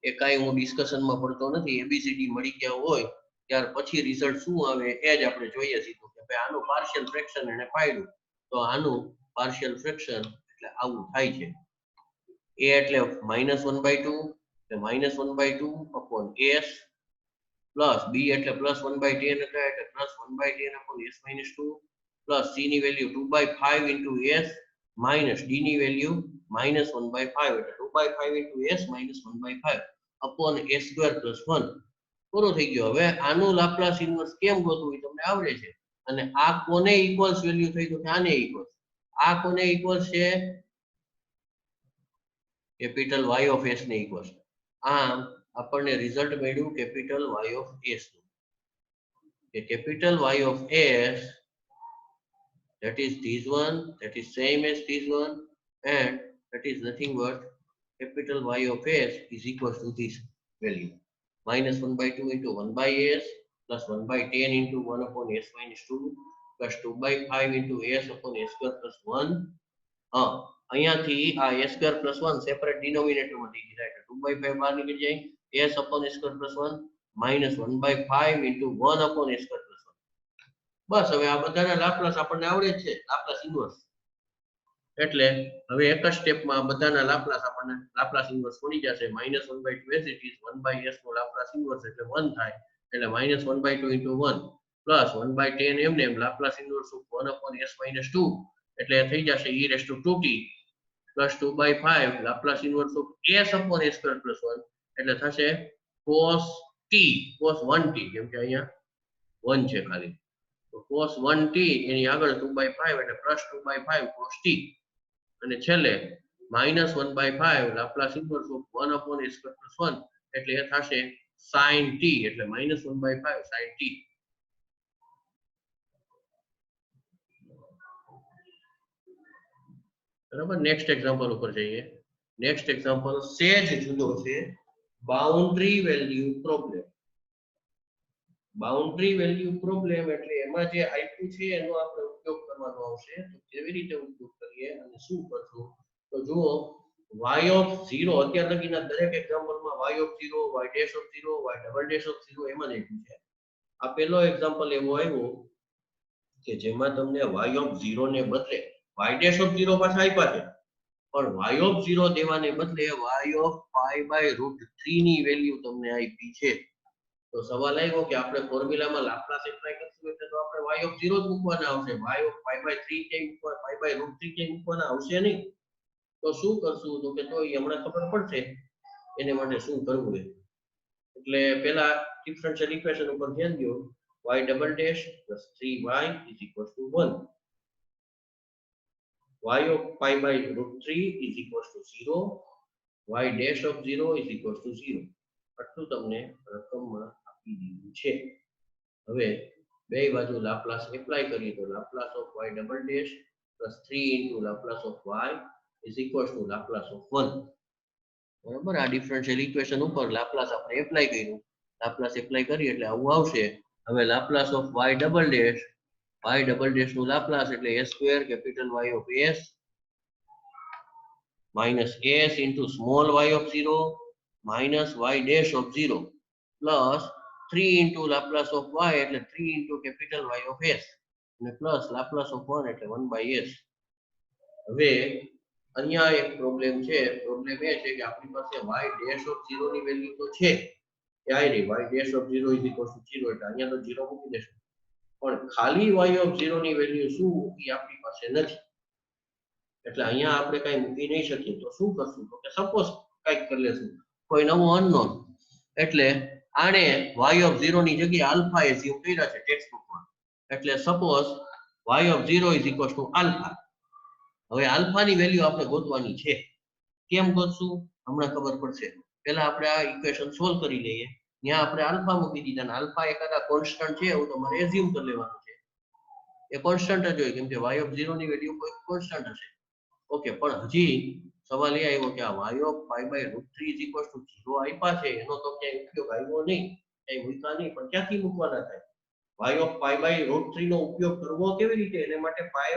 એ કાંઈ હું ડિસ્કશનમાં પડતો નથી. એબીસીડી મળી ગયા હોય ત્યાર પછી રિઝલ્ટ શું આવે એ જ આપણે જોઈએ સીધું કે ભાઈ આનું પાર્શિયલ ફ્રેક્શન એને પાડ્યું તો આનું પાર્શિયલ ફ્રેક્શન એટલે આવું થાય છે. a એટલે -1/2 એટલે -1/2 upon s પ્લસ b એટલે +1/10 એટલે +1/10 upon s - 2 પ્લસ c ની value 2/5 into s minus d ની વેલ્યુ -1/5 એટલે 2/5 into s -1/5 upon s² + 1. પૂરો થઈ ગયો. હવે આનું લાપ્લાસ ઇન્વર્સ કેમ ગોતવું એ તમને આવડે છે. અને આ કોને ઇક્વલ્સ વેલ્યુ થઈ તો કે આને ઇક્વલ્સ. આ કોને ઇક્વલ્સ છે? કેપિટલ y ઓફ s ને ઇક્વલ્સ. આમ આપણને રિઝલ્ટ મળ્યું કેપિટલ y ઓફ s નું. કે capital y of s that is this one, that is same as this one, and that is nothing but capital Y of s is equal to this value, -1/2 into 1/s plus 1/10 into 1 upon s - 2 plus 2/5 into s upon s² + 1. અહીંયાથી આ s² + 1 separate denominator માં થઈ જાય એટલે 2/5 બહાર નીકળી જાય, s upon s² + 1 minus 1/5 into 1 upon s² + 1. બસ હવે આ બધાના લાપ્લાસ આપણને આવડે જ છે, લાપ્લાસ ઇન્વર્સ. એટલે હવે એક જ સ્ટેપમાં બધાના લાપ્લાસ આપણને લાપ્લાસ ઇન્વર્સ મળી જશે. -1/2 as it is 1/s નો લાપ્લાસ ઇન્વર્સ એટલે 1 થાય એટલે -1/2 into 1 પ્લસ 1/10 એમને એમ Laplace inverse of 1 upon s - 2 એટલે થઈ જશે e⁻²t plus 2/5 Laplace inverse of s upon s² + 1 એટલે થશે cos t, cos 1t, કેમ કે અહીંયા 1 છે ખાલી. તો cos 1t એની આગળ 2/5 એટલે +2/5 cos t અને છેલ્લે -1/5 Laplace inverse of 1 upon s² + 1 એટલે એ થશે sin t એટલે -1/5 sin t. બરાબર. નેક્સ્ટ એક્ઝામ્પલ ઉપર જઈએ. નેક્સ્ટ એક્ઝામ્પલ સેજ જુદો છે. Boundary value problem. Boundary value problem એટલે એમાં જે આપ્યું છે એનો આપણે ઉપયોગ કરવાનો આવશે. તો કેવી રીતે ઉપયોગ કરીએ અને શું કરશું તો જુઓ, y of 0 અત્યાર લગીના દરેક એક્ઝામ્પલમાં y of 0, y dash of 0, y double dash of 0 એમ જ આપ્યું છે. આ પહેલો એક્ઝામ્પલ એવો આવ્યો કે જેમાં તમને y of 0 ને બદલે y dash of 0 પાછા આપ્યા છે, પણ y of 0 દેવાને બદલે y of pi/√3 ની વેલ્યુ તમને આપી છે. તો સવાલ આવ્યો કે આપણે ફોર્મ્યુલામાં લાપ્લાસ એપ્લાય કરશું એટલે તો આપણે y of 0 જ મૂકવાના આવશે, y of pi/3 કે pi/√3 કે મૂકવાના આવશે નહીં. તો શું કરશું તો કે તો હમણાં ખબર પડશે એને માટે શું કરવું છે. એટલે પહેલા ડિફરન્શિયલ ઇક્વેશન ઉપર ધ્યાન દો. y double dash plus 3y is equal to 1. y of pi/√3 is equal to 0. y dash of 0 is equal to 0. આટલું તમને રકમમાં આપી દીધું છે. હવે બે બાજુ લાપ્લાસ એપ્લાય કરીએ તો Laplace of y double dash plus 3 into Laplace of y is equal to Laplace of 1. બરાબર. આ ડિફરન્શિયલ ઇક્વેશન ઉપર લાપ્લાસ આપણે એપ્લાય કર્યું. લાપ્લાસ એપ્લાય કરી એટલે આવું આવશે. હવે Laplace of y double dash નું લાપ્લાસ એટલે s² capital Y of s minus s into small y of 0 minus y dash of 0 plus 3 into Laplace of y એટલે 3 into capital Y of s અને plus Laplace of 1 એટલે 1/s. હવે અહીંયા એક problem છે. Problem એ છે કે આપણી પાસે y dash of 0 ની વેલ્યુ તો છે, ક્યાંય નહીં. y dash of 0 is equal to 0 એટલે અહીંયા તો 0 મૂકી દેશું, પણ ખાલી y of 0 ની વેલ્યુ શું એ આપણી પાસે નથી. એટલે અહીંયા આપણે કઈ મૂકી નહીં શકીએ. તો શું કરશું તો કે સપોઝ કઈક કરી લેશું, કોઈ નવું અનનોન. એટલે આને y of 0 ની જગ્યાએ આલ્ફા એઝ્યુમ કર્યા છે ટેક્સ્ટ બુકમાં. એટલે suppose y of 0 is equals to alpha. હવે આલ્ફાની વેલ્યુ આપણે ગોતવાની છે. કેમ ગોતશું હમણાં ખબર પડશે. પહેલા આપણે આ ઇક્વેશન સોલ્વ કરી લઈએ. ત્યાં આપણે આલ્ફા મૂકી દીધા અને આલ્ફા એકાદા કોન્સ્ટન્ટ છે એવું તમારે એઝ્યુમ કરી લેવાનું છે. એ કોન્સ્ટન્ટ જ હોય કેમ કે y of 0 ની વેલ્યુ કોઈ કોન્સ્ટન્ટ હશે. ઓકે, પણ હજી સવાલ એ આવ્યો કે આ y of pi by root 3 is equals to 0 આપ્યા છે એનો તો ક્યાંય ઉપયોગ આવ્યો નહીં, ક્યાંય મૂક્યા નહીં, પણ ક્યાંથી મૂકવાના થાય? y of pi by root 3 નો ઉપયોગ કરવો કેવી રીતે? એને માટે pi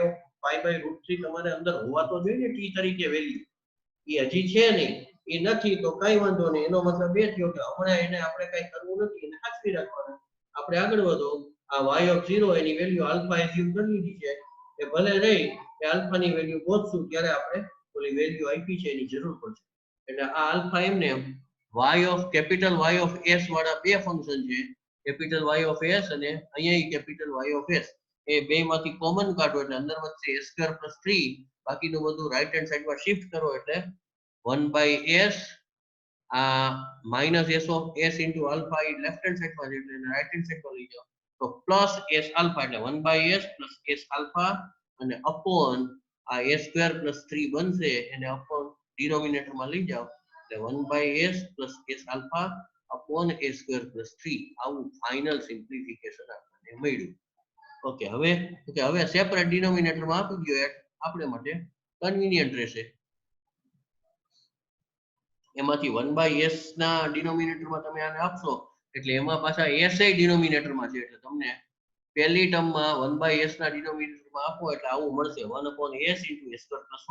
by root 3 તમારે અંદર હોવા તો જોઈએ ને t તરીકે વેલ્યુ. એ હજી છે નહીં, એ નથી તો કઈ વાંધો નહીં. એનો મતલબ એ થયો કે હમણાં એને આપણે કઈ કરવું નથી, એને સાચવી રાખવાના. આપણે આગળ વધો. આ y of 0 any value alpha assume કરી લીધી છે. એ ભલે રહી એ આલ્ફાની વેલ્યુ ગોતશું ત્યારે આપણે ઓલી વેલ્યુ આપી છે એની જરૂર પડશે. એટલે આ આલ્ફા એમને y of capital y of s વાળા બે ફંક્શન છે, કેપિટલ y of s અને અહીંયા કેપિટલ y of s. એ બેમાંથી કોમન કાઢો એટલે અંદર વધશે s² + 3. બાકીનું બધું રાઈટ હેન્ડ સાઈડમાં શિફ્ટ કરો એટલે 1/s minus s of s into alpha A left hand સાઈડમાં છે એટલે રાઈટ હેન્ડ સાઈડમાં લઈ જાઓ તો પ્લસ s alpha એટલે 1/s plus s alpha અને અપોન આ s² + 3 બનશે એને અપોન ડિનોમિનેટરમાં લઈ જાઓ એટલે 1/s plus s alpha upon a² + 3. આવું ફાઇનલ સિમ્પ્લિફિકેશન આપણને મળ્યું. ઓકે, હવે સેપરેટ ડિનોમિનેટરમાં આપી દો એટલે આપણે માટે કન્વીનિયન્ટ રહેશે. એમાંથી 1/s ના ડિનોમિનેટરમાં તમે આને આપશો એટલે એમાં પાછા s એ ડિનોમિનેટરમાં છે એટલે તમને પહેલી ટર્મમાં 1/s ના ડિનોમિનેટરમાં આપો એટલે આવું મળશે 1/s * s²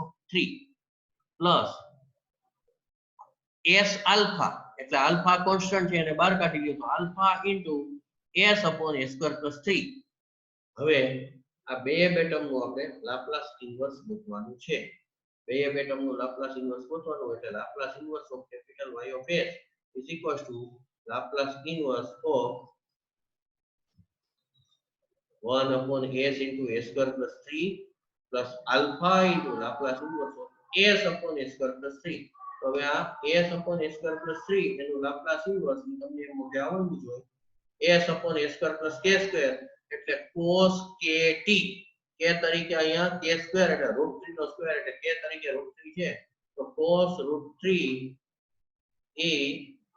+ 3 plus s alpha એટલે આલ્ફા કોન્સ્ટન્ટ છે એને બહાર કાઢી લ્યો તો આલ્ફા * s / s² + 3. હવે આ બે ટર્મનું આપણે લાપ્લાસ ઇન્વર્સ મૂકવાનું છે. બે ટર્મનું લાપ્લાસ ઇન્વર્સ ગોતવાનું એટલે Laplace inverse of capital y of s is equals to Laplace inverse of 1/s * s² + 3 plus alpha into Laplace inverse of s / s² + 3. તો હવે આ s / s² + 3 એનું લાપ્લાસ ઇન્વર્સ તમને એમ મોઢે આવડવું જોઈએ. s / s² + k² એટલે cos kt. k તરીકે અહીંયા k² એટલે √3 નો સ્ક્વેર એટલે k તરીકે √3 છે તો cos √3 એ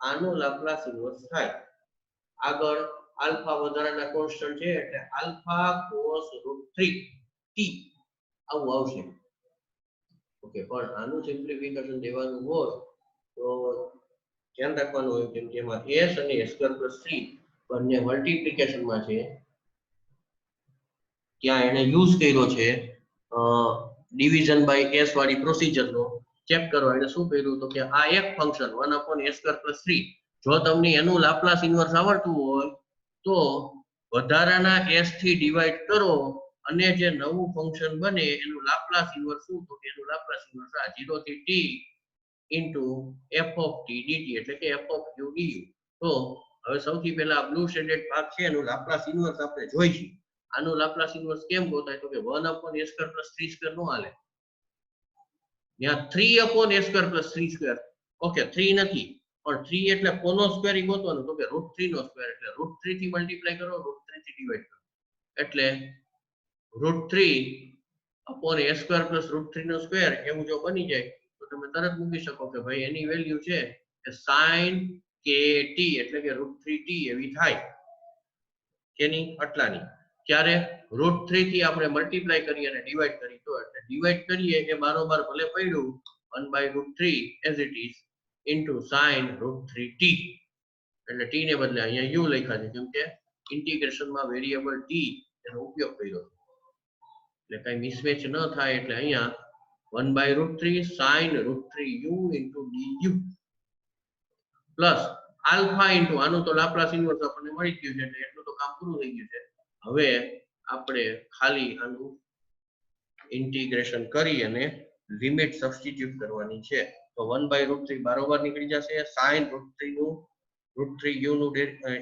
આનો લાપ્લાસ ઇન્વર્સ થાય. આગળ આલ્ફા વધારાના કોન્સ્ટન્ટ છે એટલે આલ્ફા cos √3 t આવું આવશે. ઓકે, પણ આનું સિમ્પ્લિફિકેશન દેવાનું હોય તો ધ્યાન રાખવાનું હોય કેમ કે એમાં s અને s² + 3 બંને મલ્ટીપ્લિકેશનમાં છે. ત્યાં એને યુઝ કર્યો છે ડિવિઝન બાય s વાળી પ્રોસિજરનો. ચેક કરો એને શું કર્યું તો કે આ એક ફંક્શન 1/s² + 3 જો તમને એનું લાપ્લાસ ઇન્વર્સ આવડતું હોય તો વધારાના s થી ડિવાઈડ કરો અને જે નવું ફંક્શન બને એનું લાપ્લાસ ઇન્વર્સ શું તો એનું લાપ્લાસ ઇન્વર્સ આ 0 થી t f of t dt એટલે કે f of u du. તો હવે સૌથી પહેલા બ્લુ શેડેડ ભાગ છે એનું લાપ્લાસ ઇન્વર્સ આપણે જોઈશું. આનું લાપ્લાસ ઇન્વર્સ કેમ ગોતાય તો કે 1/s² + 3² નો હાલે. ત્યાં 3/s² + 3². ઓકે, 3 નથી પણ 3 એટલે કોનો સ્ક્વેર ઈ ગોતવાનું તો કે √3 નો સ્ક્વેર એટલે √3 થી મલ્ટીપ્લાય કરો √3 થી ડિવાઈડ કરો એટલે √3/s² + √3 નો સ્ક્વેર એવું જો બની જાય તો તમે તરત મૂકી શકો કે ભાઈ એની વેલ્યુ છે કે sin kt એટલે કે √3t એવી થાય. કેની આટલાની ત્યારે √3 થી આપણે મલ્ટીપ્લાય કરી અને ડિવાઈડ કરી તો એટલે ડિવાઈડ કરીએ કે બારોબાર ભલે પડ્યું 1/√3 as it is into sin √3t એટલે t ને બદલે અહીંયા u લખ્યા છે કેમ કે ઇન્ટિગ્રેશનમાં વેરીએબલ t એનો ઉપયોગ કર્યો એટલે કઈ મિસમેચ ન થાય એટલે અહીંયા 1/√3 sin √3u into du plus alpha into આનું તો લાપ્લાસ ઇન્વર્સ આપણને મળી ગયું છે એટલે એટલું તો કામ પૂરું થઈ ગયું છે. હવે આપણે ખાલી આનું ઇન્ટિગ્રેશન કરી અને લિમિટ સબસ્ટિટ્યુટ કરવાની છે તો 1/√3 બરોબર નીકળી જશે. sin √3u નું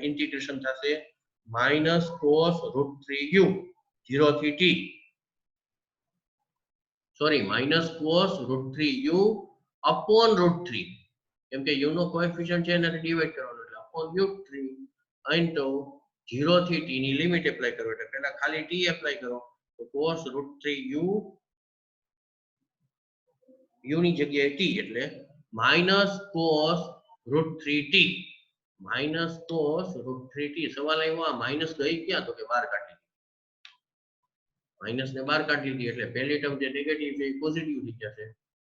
ઇન્ટિગ્રેશન થશે માઈનસ cos √3u 0 થી t sorry minus cos √3u upon √3 કેમ કે u નો કોએફિશિયન્ટ છે એનાથી ડિવાઈડ કરવાનો એટલે upon √3 into 0 થી t ની લિમિટ એપ્લાય કરો એટલે પહેલા ખાલી t એપ્લાય કરો તો cos √3u u ની જગ્યાએ t એટલે minus cos √3t minus cos √3t સવાલ આવ્યો આ માઇનસ ગઈ ક્યાં તો કે બહાર કાઢી માઇનસ ને બહાર કાઢી દીધી એટલે પહેલી ટર્મ જે નેગેટિવ છે એ પોઝિટિવ થઈ જશે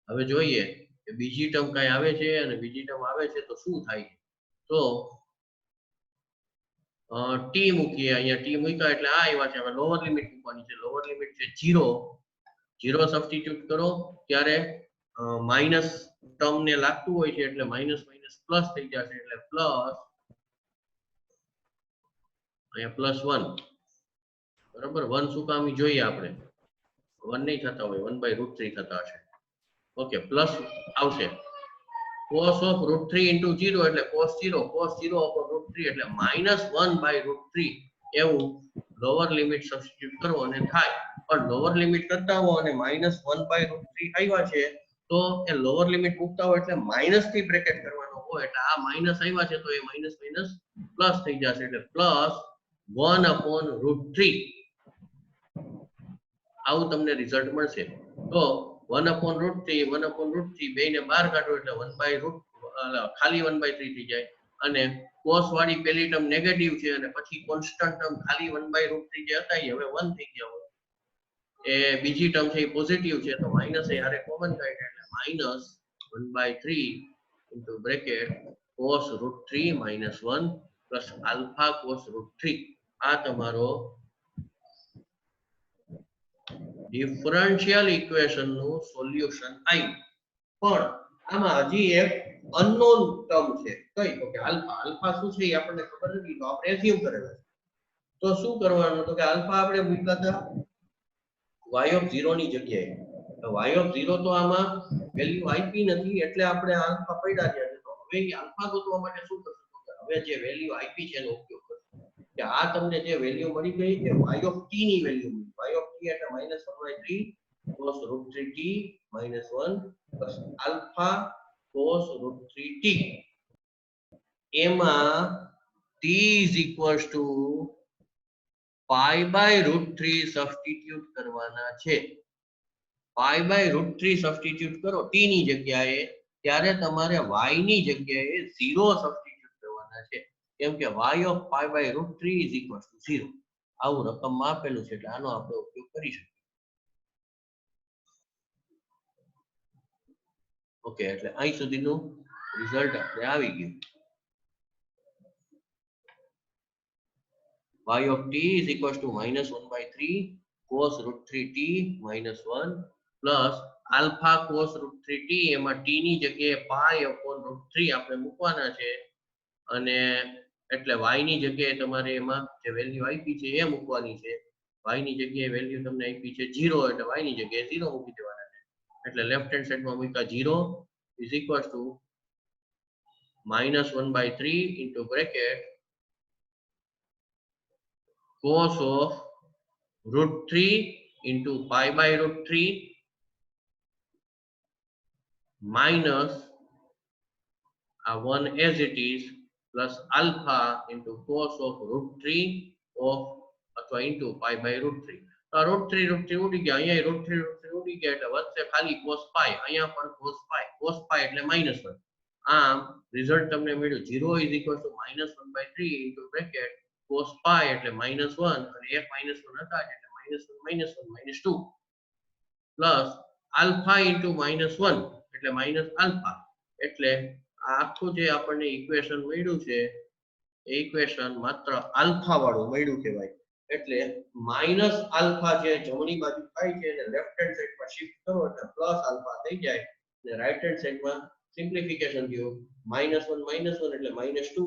હવે જોઈએ કે બીજી ટર્મ કઈ આવે છે અને બીજી ટર્મ આવે છે તો શું થાય તો ટી મૂકીએ અહીંયા ટી મૂક્યા એટલે આ આવ્યા છે હવે લોઅર લિમિટ મૂકવાની છે લોઅર લિમિટ છે 0 સબસ્ટિટ્યુટ કરો ત્યારે માઇનસ ટર્મ ને લાગતું હોય છે એટલે માઇનસ માઇનસ પ્લસ થઈ જશે એટલે પ્લસ અહીંયા +1 બરાબર 1 શું કામ જોઈએ આપણે 1 નહીં થતા હોય 1/√3 થતા હશે ઓકે પ્લસ આવશે cos of √3 into 0 એટલે cos 0 upon √3 એટલે -1/√3 એવું લોઅર લિમિટ સબસ્ટિટ્યુટ કરો અને થાય પણ લોઅર લિમિટ કરતા હો અને -1/√3 આવ્યા છે તો એ લોઅર લિમિટ મૂકતા હોય એટલે માઇનસ થી બ્રેકેટ કરવાનો હોય એટલે આ માઇનસ આવ્યા છે તો એ માઇનસ માઇનસ પ્લસ થઈ જશે એટલે +1/√3 આવું તમને રિઝલ્ટ મળશે તો 1/√3 બેને બહાર કાઢો એટલે 1/√, ખાલી 1/3 થઈ જાય અને cos વાળી પહેલી ટર્મ નેગેટિવ છે અને પછી કોન્સ્ટન્ટ ટર્મ ખાલી 1/√3 જે હતા એ હવે 1 થઈ ગયા હોય એ બીજી ટર્મ છે એ પોઝિટિવ છે તો માઈનસ એ હારે કોમન કાઢે એટલે -1/3 into bracket cos √3 -1 plus alpha cos √3 આ તમારો ડિફરન્શિયલ ઇક્વેશન નું સોલ્યુશન આવ્યું પણ આમાં હજી એક અનનોન ટર્મ છે કઈ તો કે આલ્ફા આલ્ફા શું છે એ આપણને ખબર નથી તો આપણે એઝ્યુમ કરેલા તો શું કરવાનું તો કે આલ્ફા આપણે મૂક્યા હતા y0 ની જગ્યાએ y0 તો આમાં વેલ્યુ આપી નથી એટલે આપણે આલ્ફા પડ્યા છે તો હવે એ આલ્ફા ગોતવા માટે શું કરશું તો હવે જે વેલ્યુ આપી છે એનો ઉપયોગ કરશું કે આ તમને જે વેલ્યુ મળી ગઈ કે y ની વેલ્યુ મળી y એટલે -1/3 cos √3t -1 plus alpha cos √3t એમાં t is equals to pi/√3 substitute કરવાના છે pi/√3 સબસ્ટિટ્યુટ કરો t ની જગ્યાએ ત્યારે તમારે y ની જગ્યાએ 0 સબસ્ટિટ્યુટ કરવાના છે કેમ કે y of pi/√3 is equals to 0 આવું રકમમાં આપેલું છે એટલે આનો આપણે ઉપયોગ કરી શકીએ ઓકે એટલે અહીં સુધીનું રિઝલ્ટ આપણે આવી ગયું y of t is equals to -1/3 cos √3t -1 plus alpha cos √3t એમાં t ની જગ્યાએ pi upon √3 આપણે મૂકવાના છે અને એટલે y ની જગ્યાએ તમારે એમાં જે વેલ્યુ આપી છે એ મૂકવાની છે y ની જગ્યાએ વેલ્યુ તમને આપી છે 0 એટલે y ની જગ્યાએ 0 મૂકી દેવાના છે એટલે લેફ્ટ હેન્ડ સાઈડમાં મૂક્યા 0 is equals to -1/3 into bracket cos of √3 into pi/√3 minus 1 as it is plus alpha into cos of √3 of અથવા into pi/√3 તો √3 ઉડી ગયા અહીંયા √3 ઉડી ગયા એટલે વધશે ખાલી cos pi અહીંયા પણ cos pi એટલે -1 આમ રિઝલ્ટ તમને મળ્યું 0 is equal to -1/3 into bracket cos pi એટલે -1 અને એક -1 હતા એટલે -1 -2 plus alpha into -1 એટલે -alpha એટલે આખું જે આપણને ઇક્વેશન મળ્યું છે એ ઇક્વેશન માત્ર આલ્ફા વાળું મળ્યું કહેવાય એટલે માઇનસ આલ્ફા જે જમણી બાજુ થાય છે એને લેફ્ટ હેન્ડ સાઈડમાં શિફ્ટ કરો એટલે પ્લસ આલ્ફા થઈ જાય અને રાઈટ હેન્ડ સાઈડમાં સિમ્પ્લિફિકેશન થયું -1 એટલે -2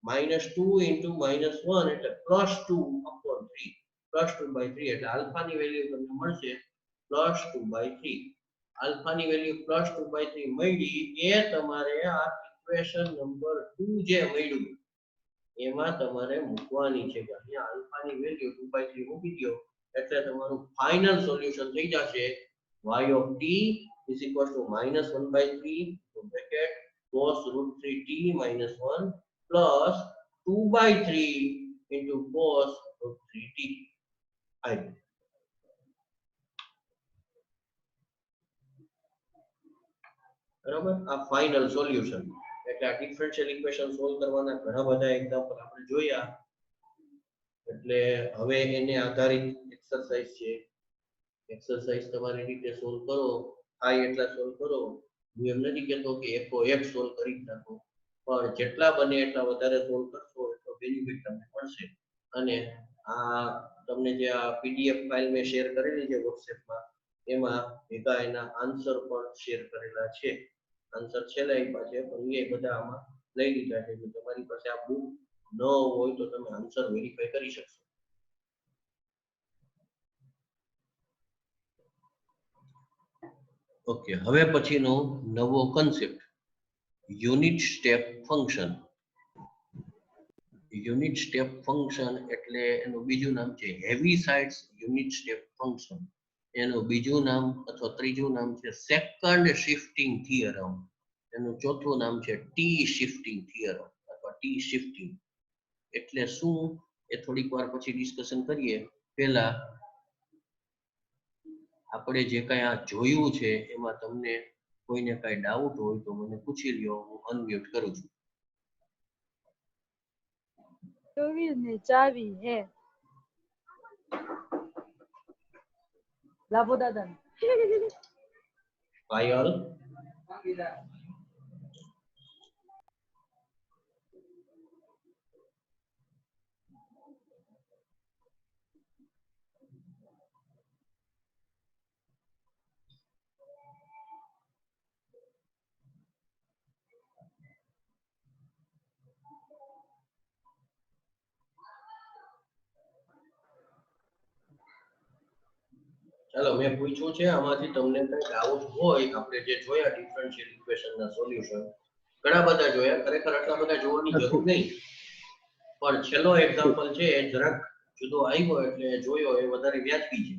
-2 into -1 એટલે +2 upon 3 +2/3 એટલે આલ્ફાની વેલ્યુ તમને મળશે +2/3 આલ્ફાની વેલ્યુ +2/3 મળી એ તમારે આ ઇક્વેશન નંબર 2 જે મળ્યું એમાં તમારે મૂકવાની છે કે અહીંયા આલ્ફાની વેલ્યુ 2/3 મૂકી દો એટલે તમારું ફાઇનલ સોલ્યુશન થઈ જશે y of t is equal to -1/3 bracket cos √3t -1 plus 2/3 into cos √3t. બરાબર, આ ફાઇનલ સોલ્યુશન. એટલે આ ડિફરન્શિયલ ઇક્વેશન સોલ્વ કરવાના ઘણા બધા એક્ઝામ્પલ આપણે જોયા. એટલે હવે એને આધારિત એક્સરસાઇઝ છે. એક્સરસાઇઝ તમારી રીતે સોલ્વ કરો, થાય એટલા સોલ્વ કરો. હું એમ નથી કહેતો કે એકો એક સોલ્વ કરી જ નાખો, પણ જેટલા બને એટલા વધારે સોલ્વ કરશો એટલો બેનિફિટ તમને મળશે. અને આ તમને જે આ પીડીએફ ફાઇલ મેં શેર કરેલી છે વોટ્સએપમાં, એમાં ભેગા એના આન્સર પણ શેર કરેલા છે. આન્સર છેલ્લે આપ્યા છે, પણ એ બધા આમાં લઈ લીધા છે. જો તમારી પાસે આ બુક ન હોય તો તમે આન્સર વેરીફાઈ કરી શકશો. ઓકે, હવે પછીનો નવો concept, unit step function. Unit step function એટલે એનું બીજું નામ છે હેવીસાઇડ્સ યુનિટ સ્ટેપ ફંક્શન. એનું બીજું નામ અથવા ત્રીજું નામ છે સેકન્ડ શિફ્ટિંગ થિયરમ. એનું ચોથું નામ છે ટી શિફ્ટિંગ થિયરમ અથવા ટી શિફ્ટિંગ. એટલે શું એ થોડીક વાર પછી ડિસ્કશન કરીએ. પહેલા આપણે જે કઈ આ જોયું છે એમાં તમને કોઈને કઈ ડાઉટ હોય તો મને પૂછી લ્યો, હું અનમ્યુટ કરું છું. ને ચાવી હે લાભો દાદા પાયલ, ચાલો મેં પૂછ્યું છે, આમાંથી તમને કઈ ડાઉટ હોય. આપણે જે જોયા ડિફરન્શિયલ ઇક્વેશનના સોલ્યુશન ઘણા બધા જોયા, ખરેખર આટલા બધા જોવાની જરૂર નહીં, પણ છેલ્લો એક્ઝામ્પલ છે એ જરાક જુદો આવ્યો એટલે જોયો એ વધારે વ્યાજબી છે.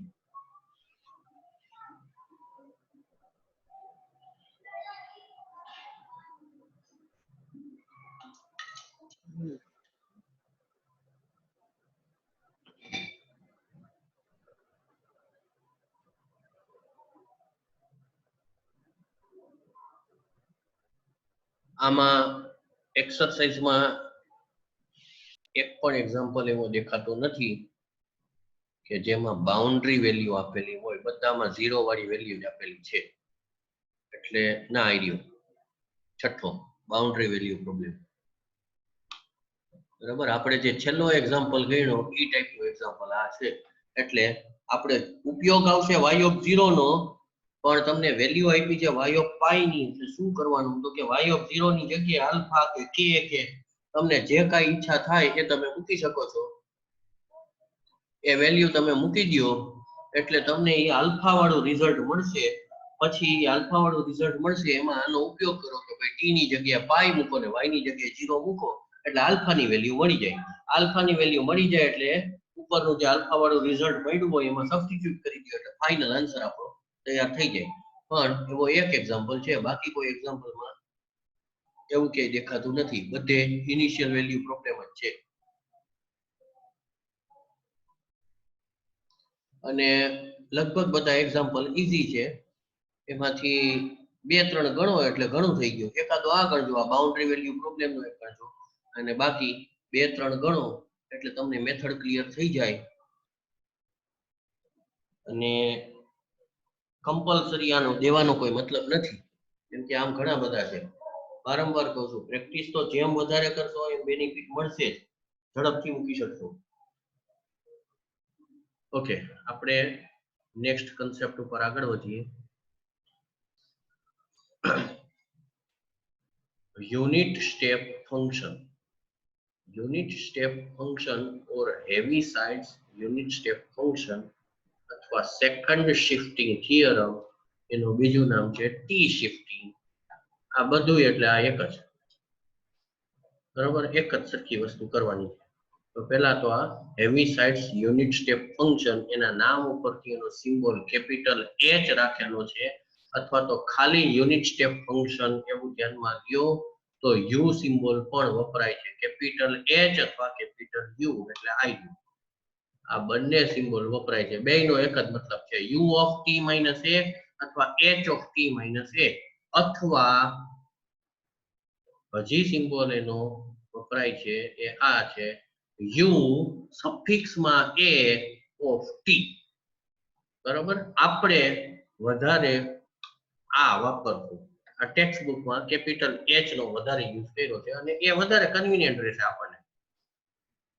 આમાં એક્સરસાઇઝમાં એક પણ એક્ઝામ્પલ એવો દેખાતો નથી કે જેમાં બાઉન્ડ્રી વેલ્યુ આપેલી હોય. બધામાં 0 વાળી વેલ્યુ જ આપેલી છે. એટલે ના આઈડિયો છઠ્ઠો બાઉન્ડ્રી વેલ્યુ પ્રોબ્લેમ. બરાબર, આપણે જે છેલ્લો એક્ઝામ્પલ ગણ્યો એ ટાઈપનો એક્ઝામ્પલ આ છે. એટલે આપણે ઉપયોગ આવશે y ઓફ 0 નો, પણ તમને વેલ્યુ આપી છે y ઓફ પાઈ ની. એટલે શું કરવાનું તો કે y ઓફ 0 ની જગ્યાએ આલ્ફા કે કે તમને જે કાંઈ ઈચ્છા થાય એ તમે મૂકી શકો છો. એ વેલ્યુ તમે મૂકી દો એટલે તમને એ આલ્ફા વાળું રિઝલ્ટ મળશે. પછી આલ્ફા વાળું રિઝલ્ટ મળશે, એમાં આનો ઉપયોગ કરો કે ભાઈ ટી ની જગ્યાએ પાઈ મૂકો ને y ની જગ્યાએ 0 મૂકો એટલે આલ્ફા ની વેલ્યુ મળી જાય. આલ્ફા ની વેલ્યુ મળી જાય એટલે ઉપરનું જે આલ્ફા વાળું રિઝલ્ટ મળ્યું હોય એમાં સબસ્ટિટ્યુટ કરી દો એટલે ફાઇનલ આન્સર આપણો તૈયાર થઈ જાય. પણ એવો એક એક્ઝામ્પલ છે, બાકી કોઈ એક્ઝામ્પલમાં એવું ક્યાંય દેખાતું નથી. બધે ઇનિશિયલ વેલ્યુ પ્રોબ્લેમ જ છે. અને લગભગ બધા એક્ઝામ્પલ ઈઝી છે. એમાંથી 2-3 ગણો એટલે ઘણું થઈ ગયું. એકાદો આ ગણજો, આ બાઉન્ડ્રી વેલ્યુ પ્રોબ્લેમ નો એક ગણજો, અને બાકી 2-3 ગણો એટલે તમને મેથડ ક્લિયર થઈ જાય. અને કમ્પલસરી આનો દેવાનો કોઈ મતલબ નથી, કેમ કે આમ ઘણા બધા છે. વારંવાર કહું છું, પ્રેક્ટિસ તો જેમ વધારે કરશો એમ બેનિફિટ મળશે જ, ઝડપથી મૂકી શકશો. ઓકે, આપણે નેક્સ્ટ કન્સેપ્ટ ઉપર આગળ વધીએ. Unit step function. Unit step function or Heaviside's unit step function અથવા સેકન્ડ શિફ્ટિંગ થિયરમ, એનું બીજું નામ છે ટી શિફ્ટિંગ. આ બધું એટલે આ એક જ, બરાબર, એક જ સરખી વસ્તુ કરવાની. તો પહેલા તો આ હેવીસાઇડ્સ યુનિટ સ્ટેપ ફંક્શન, એના નામ ઉપરથી એનો સિમ્બોલ કેપિટલ H રાખેલો છે, અથવા તો ખાલી યુનિટ સ્ટેપ ફંક્શન એવું ધ્યાનમાં લ્યો તો યુ સિમ્બોલ પણ વપરાય છે. કેપિટલ H અથવા કેપિટલ યુ એટલે આઈ. આ બંને સિમ્બોલ વપરાય છે. બેયનો એક જ મતલબ છે, યુ ઓફ ટી માઇનસ એ અથવા એચ ઓફ ટી માઇનસ એ. અથવા હજી સિમ્બોલ એનો વપરાય છે એ આ છે યુ સફિક્સમાં એ ઓફ ટી. બરોબર, આપણે વધારે આ વાપરવું, આ ટેક્સ્ટ બુકમાં કેપિટલ એચ નો વધારે યુઝ કર્યો છે અને એ વધારે કન્વીનિયન્ટ રહેશે આપણને.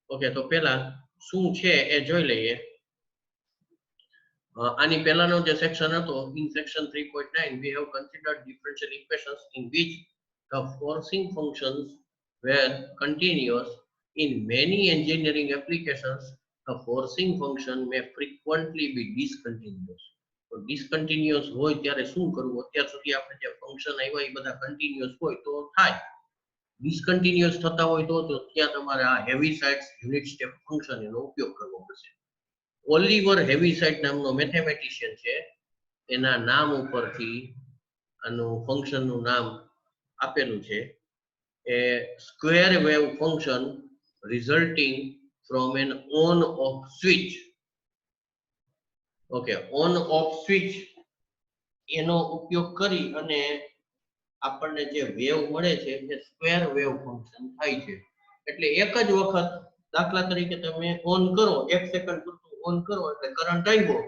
ઓકે, તો પહેલા શું છે એ જોઈ લઈએ. આની પહેલાનો જે સેક્શન હતો, in section 3.9 we have considered differential equations in which the forcing functions were continuous. In many engineering applications the forcing function may frequently be discontinuous. તો ડિસકન્ટિન્યુઅસ હોય ત્યારે શું કરવું? અત્યાર સુધી આપણે જે ફંક્શન આવ્યા એ બધા કન્ટિન્યુઅસ હોય તો થાય, ડિસકન્ટિન્યુઅસ થતા હોય તો ત્યાં તમારે આ હેવીસાઇડ્સ યુનિટ સ્ટેપ ફંક્શન એનો ઉપયોગ કરવો પડશે. ઓલિવર હેવીસાઇડ નામનો મેથેમેટિશિયન છે, એના નામ ઉપરથી આનું ફંક્શનનું નામ આપેલું છે એ square wave function resulting from an on off switch. Okay, on off switch એનો ઉપયોગ કરી અને આપણને જે વેવ મળે છે એ સ્ક્વેર વેવ ફંક્શન થાય છે. એટલે એક જ વખત દાખલા તરીકે તમે ઓન કરો, 1 સેકન્ડ પૂરતું ઓન કરો એટલે કરંટ આવ્યો,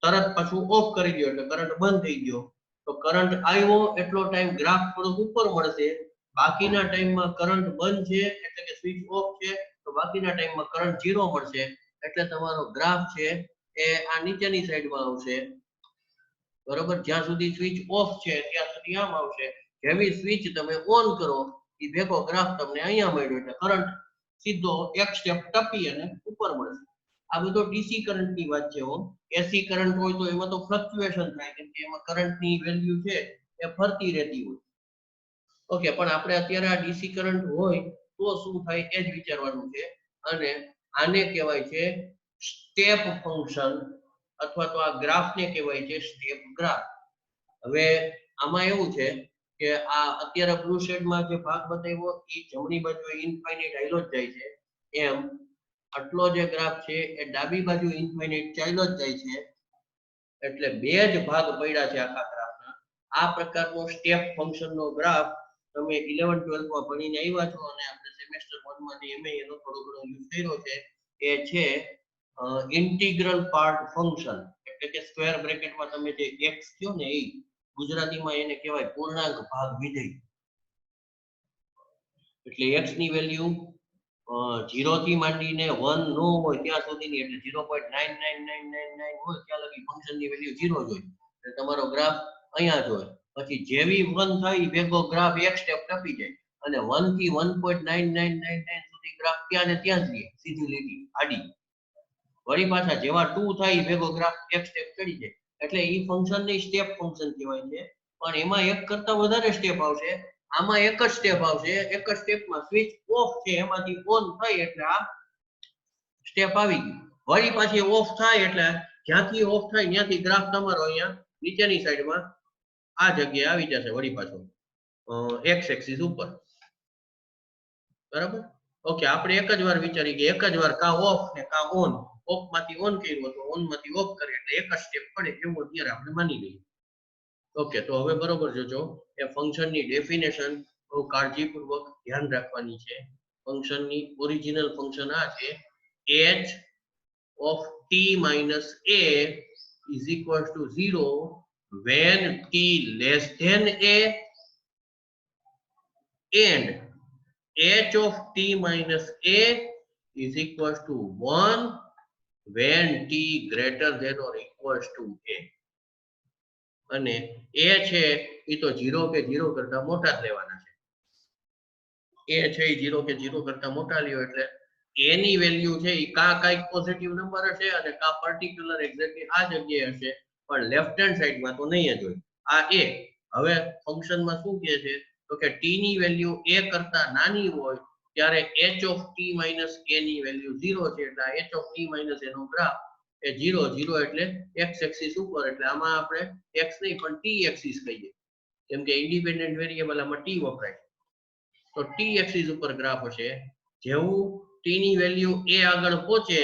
તરત પાછું ઓફ કરી દો એટલે કરંટ બંધ થઈ ગયો. તો કરંટ આવ્યો એટલો ટાઈમ ગ્રાફ થોડોક ઉપર મળશે, બાકીના ટાઈમમાં કરંટ બંધ છે એટલે કે સ્વિચ ઓફ છે તો બાકીના ટાઈમમાં કરંટ 0 મળશે. એટલે તમારો ગ્રાફ છે એ આ નીચેની સાઈડમાં આવશે. બરોબર, જ્યાં સુધી સ્વિચ ઓફ છે ત્યાં સુધી આમ આવશે. જેવી સ્વિચ તમે ઓન કરો એ ભેગો ગ્રાફ તમને અહીંયા મળ્યો એટલે કરંટ સીધો એક સ્ટેપ ટપી અને ઉપર મળશે. આ બધો ડીસી કરંટની વાત છે. એસી કરંટ હોય તો એમાં તો ફ્લક્ચ્યુએશન થાય કેમ કે એમાં કરંટની વેલ્યુ છે એ ફરતી રહેતી હોય. ઓકે, પણ આપણે અત્યારે આ ડીસી કરંટ હોય તો શું થાય એ જ વિચારવાનું છે. અને આને કહેવાય છે સ્ટેપ ફંક્શન, અથવા તો આ ગ્રાફને કહેવાય છે સ્ટેપ ગ્રાફ. હવે આમાં એવું છે કે આ અત્યારે બ્લુ શેડમાં જે ભાગ બતાવ્યો એ જમણી બાજુ ઇન્ફાઇનાઇટ હાલ્યો જ જાય છે, એમ આટલો જે ગ્રાફ છે એ ડાબી બાજુ ઇન્ફાઇનાઇટ ચાલ્યો જ જાય છે. એટલે બે જ ભાગ પડ્યા છે આખા ગ્રાફના. આ પ્રકારનો સ્ટેપ ફંક્શનનો ગ્રાફ તમે 11-12 માં ભણીને આવ્યા છો અને આપણે સેમેસ્ટર 1 માં એમએ એનો થોડો ઘણો યુઝ કર્યો છે. એ છે ઇન્ટિગ્રલ પાર્ટ ફંક્શન, એટલે કે સ્ક્વેર બ્રેકેટમાં તમે જે x કયો ને એ ગુજરાતીમાં એને કહેવાય પૂર્ણાંક ભાગ વિધેય. એટલે x ની વેલ્યુ 0 થી માંડીને 1 નો હોય ત્યાં સુધીની, એટલે 0.99999 હોય ત્યાં લગી ફંક્શનની વેલ્યુ 0 જ હોય. એટલે તમારો ગ્રાફ અહીંયા જ હોય. પછી જેવી 1 થાય ભેગો ગ્રાફ એક સ્ટેપ ટપી જાય અને 1 થી 1.9999 સુધી ગ્રાફ ત્યાં ને ત્યાં જ રહે, સીધી લીટી આડી. વળી પાછા જેવા 2 થાય ભેગો ગ્રાફ એક સ્ટેપ ચડી જાય. એટલે ઈ ફંક્શનની સ્ટેપ ફંક્શન કહેવાય છે. પણ એમાં એક કરતા વધારે સ્ટેપ આવશે, આમાં એક જ સ્ટેપ આવશે. એક જ સ્ટેપમાં સ્વિચ ઓફ છે એમાંથી ઓન થાય એટલે આ સ્ટેપ આવી ગઈ. વળી પાછી ઓફ થાય એટલે જ્યાંથી ઓફ થાય ત્યાંથી ગ્રાફ તમારો અહીંયા નીચેની સાઈડમાં આ જગ્યાએ આવી જશે, વળી પાછો એક્સ એક્સિસ ઉપર. બરાબર, ઓકે, આપણે એક જ વાર વિચારી કે એક જ વાર કા ઓફ ને કા ઓન. ઓફ માંથી ઓન કર્યું તો ઓન માંથી ઓફ કરે એટલે એક જ સ્ટેપ પડે એવું અત્યારે આપણે માની લઈએ. ઓકે, તો હવે બરોબર જોજો એ ફંક્શનની ડેફિનેશન બહુ કાળજીપૂર્વક ધ્યાન રાખવાની છે. ફંક્શનની ઓરિજિનલ ફંક્શન આ છે, h of t minus a is equal to 0 when t less than a and h of t minus a is equal to 1 when t greater than or equal to a. અને a છે એ તો 0 કે 0 કરતા મોટા જ લેવાના છે. a છે એ 0 કે 0 કરતા મોટા લ્યો એટલે a ની વેલ્યુ છે એ કા કાંઈક પોઝિટિવ નંબર હશે અને કા પર્ટિક્યુલર એક્ઝેક્ટલી આ જગ્યાએ હશે, પણ લેફ્ટ હેન્ડ સાઈડમાં તો નહીં જ હોય. આ a. હવે ફંક્શનમાં શું કહે છે તો કે t ની વેલ્યુ a કરતા નાની હોય ત્યારે h of t minus a ની વેલ્યુ 0 છે. એટલે h of t minus a નો ગ્રાફ એ 0 0 એટલે x એક્સિસ ઉપર, એટલે આમાં આપણે x નહીં પણ t એક્સિસ કહીએ કેમ કે ઇન્ડિપેન્ડન્ટ વેરિયેબલ આમાં t વપરાય. તો t એક્સિસ ઉપર ગ્રાફ હશે. જેવું t ની વેલ્યુ a આગળ પહોંચે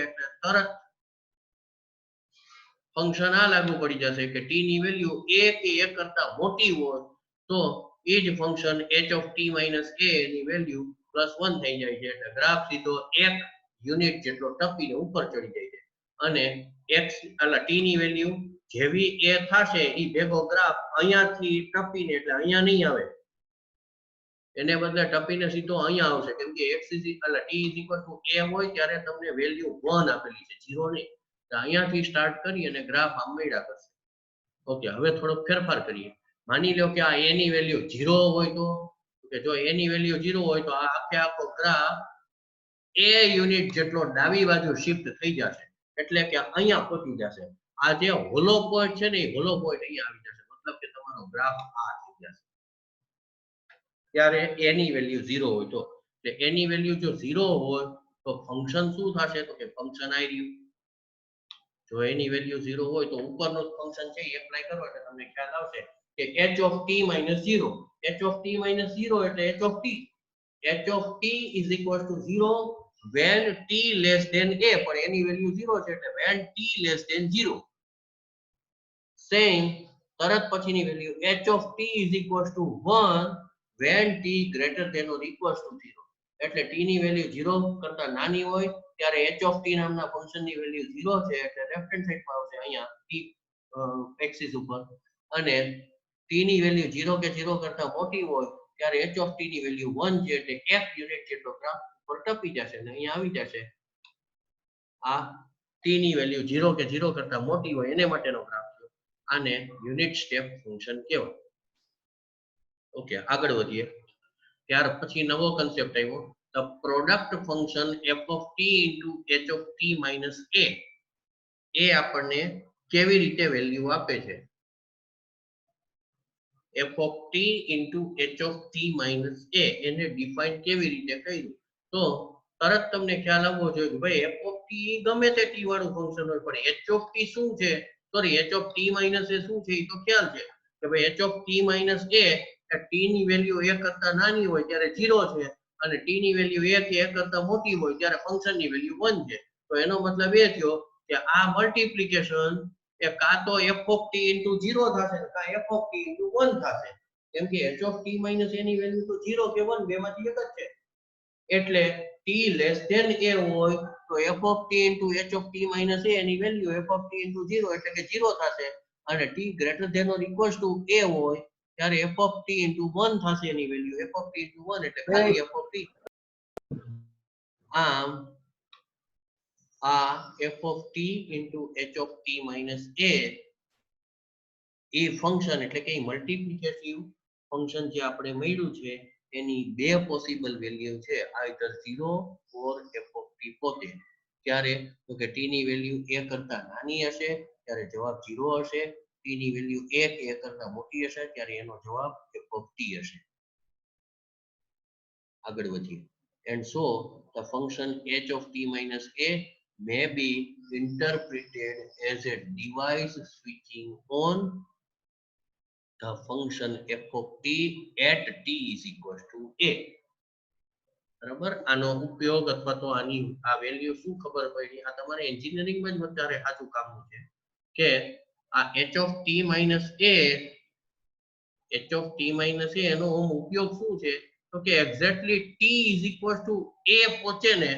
એટલે તરત ફંક્શન આ લાગુ પડી જશે કે t ની વેલ્યુ a કે a કરતા મોટી હોય તો એ જ function h of t minus a ની વેલ્યુ +1 થઈ જાય છે એટલે ગ્રાફ સીધો 1 યુનિટ જેટલો ટપીને ઉપર ચડી જાય છે અને x આલા t ની વેલ્યુ જેવી a થશે ઈ ભેગો ગ્રાફ અહીંયાથી ટપીને એટલે અહીંયા નહીં આવે એને બદલે ટપીને સીધો અહીંયા આવશે કેમ કે x t a હોય ત્યારે તમને વેલ્યુ 1 આપેલી છે 0 નહીં તો અહીંયાથી સ્ટાર્ટ કરી અને ગ્રાફ આમ મળ્યા કરશે ઓકે હવે થોડો ફેરફાર કરીએ માની લો કે આ a ની વેલ્યુ 0 હોય તો કે જો a ની વેલ્યુ 0 હોય તો આ આખે આખો ગ્રાફ a યુનિટ જેટલો ડાબી બાજુ શિફ્ટ થઈ જશે એટલે કે અહીંયા પહોંચી જશે આ જે હોલો પોઈન્ટ છે ને એ હોલો પોઈન્ટ અહીંયા આવી જશે મતલબ કે તમારો ગ્રાફ આ થઈ જશે ત્યારે a ની વેલ્યુ 0 હોય તો એટલે a ની વેલ્યુ જો 0 હોય તો ફંક્શન શું થશે તો કે ફંક્શન આઈ રહ્યું જો a ની વેલ્યુ 0 હોય તો ઉપરનું ફંક્શન છે એ એપ્લાય કરો એટલે તમને ખ્યાલ આવશે કે h of t minus 0 h of t minus 0 એટલે h of t is equal to 0 when t less than a પણ એની વેલ્યુ 0 છે એટલે when t less than 0 same તરત પછીની value h of t is equal to 1 when t greater than or equal to 0 એટલે t ની value 0 કરતા નાની હોય ત્યારે h of t નામના ફંક્શનની વેલ્યુ 0 છે એટલે લેફ્ટ હેન્ડ સાઈડમાં આવશે અહીંયા t એક્સિસ ઉપર અને t ની વેલ્યુ 0 કે 0 કરતા મોટી હોય ત્યારે h of t ની વેલ્યુ 1 છે એટલે 1 યુનિટ જેટલો ગ્રાફ ઉપર ટપી જશે અને અહીંયા આવી જશે આ t ની વેલ્યુ 0 કે 0 કરતા મોટી હોય એને માટેનો ગ્રાફ છે આને યુનિટ સ્ટેપ ફંક્શન કહેવાય ઓકે આગળ વધીએ ત્યાર પછી નવો કન્સેપ્ટ આવ્યો the product function f of t into h of t minus a એ આપણને કેવી રીતે વેલ્યુ આપે છે f of t into h of t minus a એને ડિફાઇન કેવી રીતે કર્યું તો તરત તમને ખ્યાલ આવવો જોઈએ કે ભાઈ f of t ગમે તે t વાળું ફંક્શન હોય પણ h of t શું છે sorry h of t minus a શું છે એ તો ખ્યાલ છે કે ભાઈ h of t minus a t ની વેલ્યુ 1 કરતા નાની હોય ત્યારે 0 છે અને t ની વેલ્યુ 1 કે 1 કરતા મોટી હોય ત્યારે ફંક્શનની વેલ્યુ 1 છે તો એનો મતલબ એ થયો કે આ મલ્ટીપ્લિકેશન એ કાં તો f of t into 0 થશે કાં f of t into 1 થશે કેમ કે h of t minus a ની વેલ્યુ તો 0 કે 1 બેમાંથી એક જ છે એટલે t less than a હોય તો f of t into h of t minus a ની value f of t into 0 એટલે કે 0 થશે અને t greater than or equals to a હોય ત્યારે f of t into 1 થશે એની value f of t into 1 એટલે ખાલી f of t આમ આ f of t into h of t minus a A function એટલે કે મલ્ટીપ્લિકેટિવ ફંક્શન જે આપણે મળ્યું છે એની બે પોસિબલ વેલ્યુ છે either 0 or f of t પોતે ત્યારે તો કે t ની વેલ્યુ a કરતા નાની હશે ત્યારે જવાબ 0 હશે t ની વેલ્યુ 1 કે 1 કરતા મોટી હશે ત્યારે એનો જવાબ f of t હશે આગળ વધીએ and so the function h of t minus a may be interpreted as a device switching on the function f of t at t is equal to a બરાબર આનો ઉપયોગ અથવા તો આની આ વેલ્યુ શું ખબર પડી આ તમારે એન્જિનિયરિંગમાં જ વધારે સાચું કામનું છે કે આ h of t minus a એનો ઉપયોગ શું છે તો કે exactly t is equal to a પહોંચે ને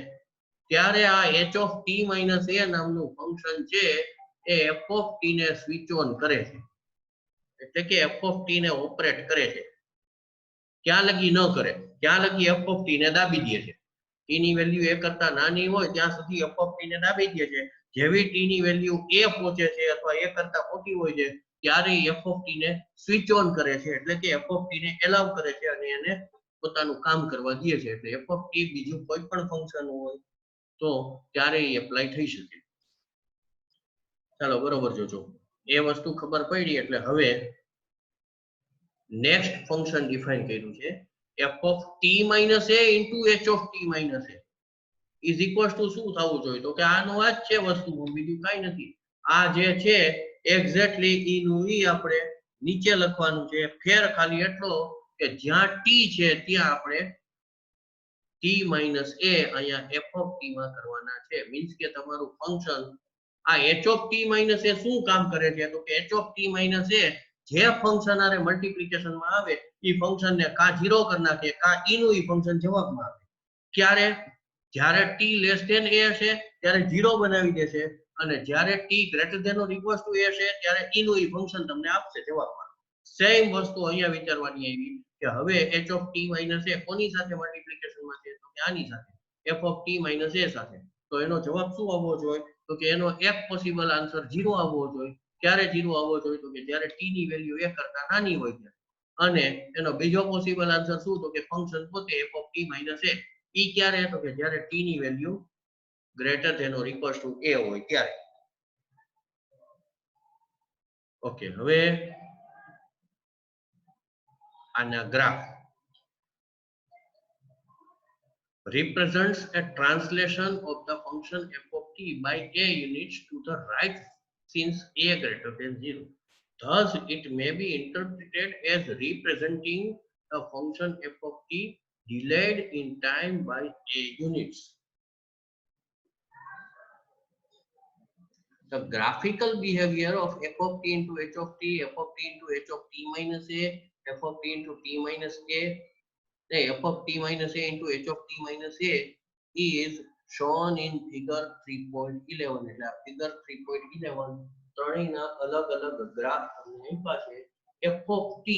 ત્યારે આ h of t minus a નામનું ફંક્શન છે એ f of t ને સ્વિચ ઓન કરે છે એટલે કે f of t ને ઓપરેટ કરે છે ક્યાં લગી ન કરે ત્યાં લગી f of t ને દાબી દે છે t ની વેલ્યુ a કરતા નાની હોય ત્યાં સુધી f of t ને દાબી દે છે જેવી t ની વેલ્યુ a પહોંચે છે અથવા a કરતા મોટી હોય છે ત્યારે f of t ને સ્વિચ ઓન કરે છે એટલે કે f of t ને એલાઉ કરે છે અને એને પોતાનું કામ કરવા દે છે એટલે f of t બીજું કોઈ પણ ફંક્શન હોય તો ત્યારે એપ્લાય થઈ શકે ચાલો બરોબર જોજો એ વસ્તુ ખબર પડી એટલે હવે નેક્સ્ટ ફંક્શન ડિફાઇન કર્યું છે f of t minus a into h of t minus a is equals to શું થવું જોઈએ તો કે આનો આ જ છે વસ્તુ બીજું કાઈ નથી આ જે છે એક્ઝેક્ટલી ઈનું ઈ આપણે નીચે લખવાનું છે ફેર ખાલી એટલો કે જ્યાં t છે ત્યાં આપણે t minus a અહીંયા f of t માં કરવાના છે મીન્સ કે તમારું ફંક્શન આ h of t minus a શું કામ કરે છે તો કે h of t minus a જે ફંક્શન આરે મલ્ટીપ્લિકેશન માં આવે ઈ ફંક્શન ને કા 0 કરી નાખે કા e નું ઈ ફંક્શન જવાબમાં આવે ક્યારે જ્યારે t લેસ ધેન a છે ત્યારે 0 બનાવી દેશે અને જ્યારે t greater than or equal to a છે ત્યારે e નું ઈ ફંક્શન તમને આપશે જવાબમાં સેમ વસ્તુ અહીંયા વિચારવાની આવી કે હવે h of t minus a કોની સાથે મલ્ટીપ્લિકેશન માં છે તો કે આની સાથે f of t minus a સાથે તો એનો જવાબ શું આવવો જોઈએ તો કે એનો એક પોસિબલ આન્સર 0 આવવો જોઈએ ક્યારે 0 આવવો જોઈએ તો કે જ્યારે t ની વેલ્યુ 1 કરતા નાની હોય ત્યારે અને એનો બીજો પોસિબલ આન્સર શું તો કે ફંક્શન પોતે f of t minus a ઈ ક્યારે તો કે જ્યારે t ની વેલ્યુ greater than or equal to a હોય ત્યારે ઓકે હવે આના graph represents a translation of the function f of t by a units to the right since a greater than 0. Thus, it may be interpreted as representing a function f of t delayed in time by a units. The graphical behavior of f of t into h of t, f of t into h of t minus a, f of t into t minus a, f of t minus a into h of t minus a is shown in figure 3.11. એટલે આ figure 3.11 ત્રણેયના અલગ અલગ graph તમને આપ્યા છે f of t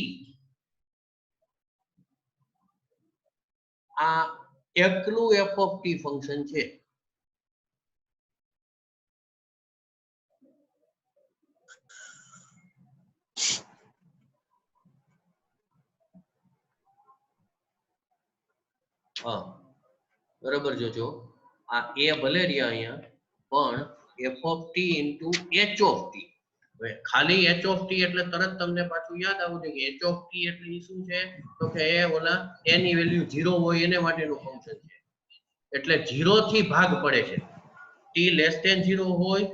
આ એકલું f of t function છે હા બરાબર જોજો આ a ભલે રહ્યા અહીંયા પણ f of t into h of t હવે ખાલી h of t એટલે તરત તમને પાછું યાદ આવવું જોઈએ કે h of t એટલે ઈ શું છે તો કે એ ઓલા a ની વેલ્યુ 0 હોય એને માટેનું ફંક્શન છે એટલે 0 થી ભાગ પડે છે t less than 0 હોય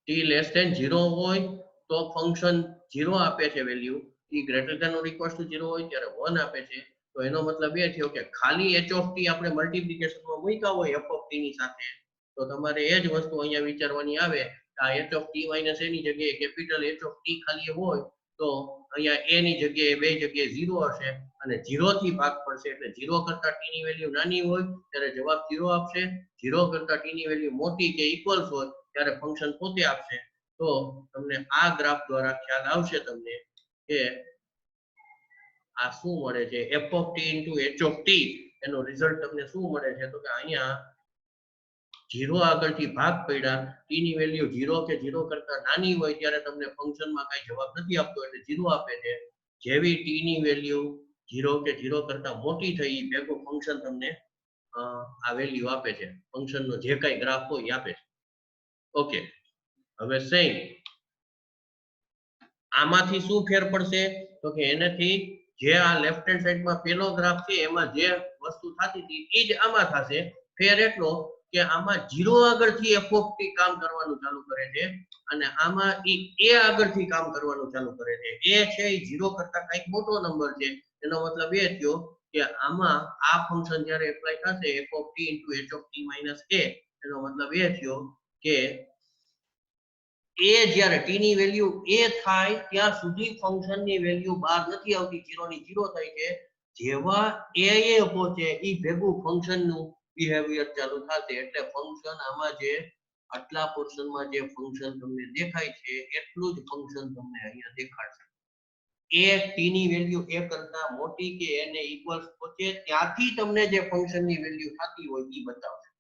t less than 0 હોય તો ફંક્શન 0 આપે છે value t greater than or equal to 0 હોય ત્યારે 1 આપે છે તો એનો મતલબ એ થયો કે ખાલી h of t આપણે મલ્ટીપ્લિકેશન માં મૂક્યા હોય f of t ની સાથે તો તમારે એ જ વસ્તુ અહીંયા વિચારવાની આવે આ h of t minus a ની જગ્યાએ કેપિટલ h of t ખાલી હોય તો અહીંયા a ની જગ્યાએ બે જગ્યાએ 0 હશે અને 0 થી ભાગ પડશે એટલે 0 કરતા t ની વેલ્યુ નાની હોય ત્યારે જવાબ 0 આપશે 0 કરતા t ની વેલ્યુ મોટી કે ઇક્વલ્સ હોય ત્યારે ફંક્શન પોતે આપશે તો તમને આ ગ્રાફ દ્વારા ખ્યાલ આવશે તમને કે આ શું મળે છે f of t into h of t એનો રિઝલ્ટ તમને શું મળે છે તો કે અહીંયા 0 આગળથી ભાગ પડ્યા t ની વેલ્યુ 0 કે 0 કરતા નાની હોય ત્યારે તમને ફંક્શનમાં કાઈ જવાબ નથી આપતો એટલે 0 આપે છે જેવી t ની વેલ્યુ 0 કે 0 કરતા મોટી થઈ ભેગું ફંક્શન તમને આ વેલ્યુ આપે છે ફંક્શનનો જે કાઈ ગ્રાફ હોય એ આપે છે ઓકે હવે સેમ આમાંથી શું ફેર પડશે તો કે એનાથી જે આ લેફ્ટ હેન્ડ સાઈડમાં પેલો ગ્રાફ છે એમાં જે વસ્તુ થતી હતી એ જ આમાં થશે ફેર એટલો કે આમાં 0 આગળથી f of t કામ કરવાનું ચાલુ કરે છે અને આમાં એ આગળથી કામ કરવાનું ચાલુ કરે છે એ છે એ 0 કરતા કંઈક મોટો નંબર છે એનો મતલબ એ થયો કે આમાં આ ફંક્શન જ્યારે એપ્લાય થશે f of t into h of t minus a એનો મતલબ એ થયો કે a જ્યારે t ની વેલ્યુ a થાય ત્યાં સુધી ફંક્શન ની વેલ્યુ બહાર નથી આવતી 0 ની 0 થાય છે જેવા a પહોંચે ઈ ભેગું ફંક્શન નું બિહેવિયર ચાલુ થશે એટલે ફંક્શન આમાં જે આટલા પોર્શનમાં જે ફંક્શન તમને દેખાય છે એટલું જ ફંક્શન તમને અહીંયા દેખાડશે a t ની વેલ્યુ a કરતા મોટી કે એને ઇક્વલ્સ પહોંચે ત્યાંથી તમને જે ફંક્શન ની વેલ્યુ થતી હોય ઈ બતાવશે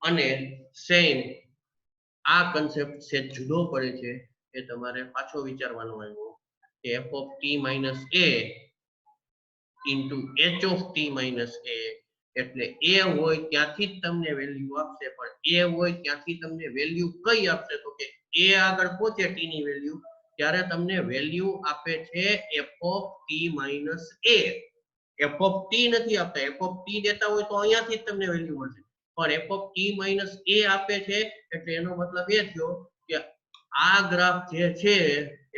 અને સેમ આ કન્સેપ્ટ છે જુદો પડે છે એ તમારે પાછો વિચારવાનો આવ્યો કે f of t minus a into h of t minus a એટલે a હોય ત્યાંથી જ તમને વેલ્યુ આપશે પણ a હોય ત્યાંથી તમને વેલ્યુ કઈ આપશે તો કે a આગળ પહોંચે t ની વેલ્યુ ત્યારે તમને વેલ્યુ આપે છે f of t minus a f of t નથી આપતા f of t દેતા હોય તો અહીંયાથી જ તમને વેલ્યુ મળશે પણ f of t minus a આપે છે એટલે એનો મતલબ એ થયો કે આ ગ્રાફ જે છે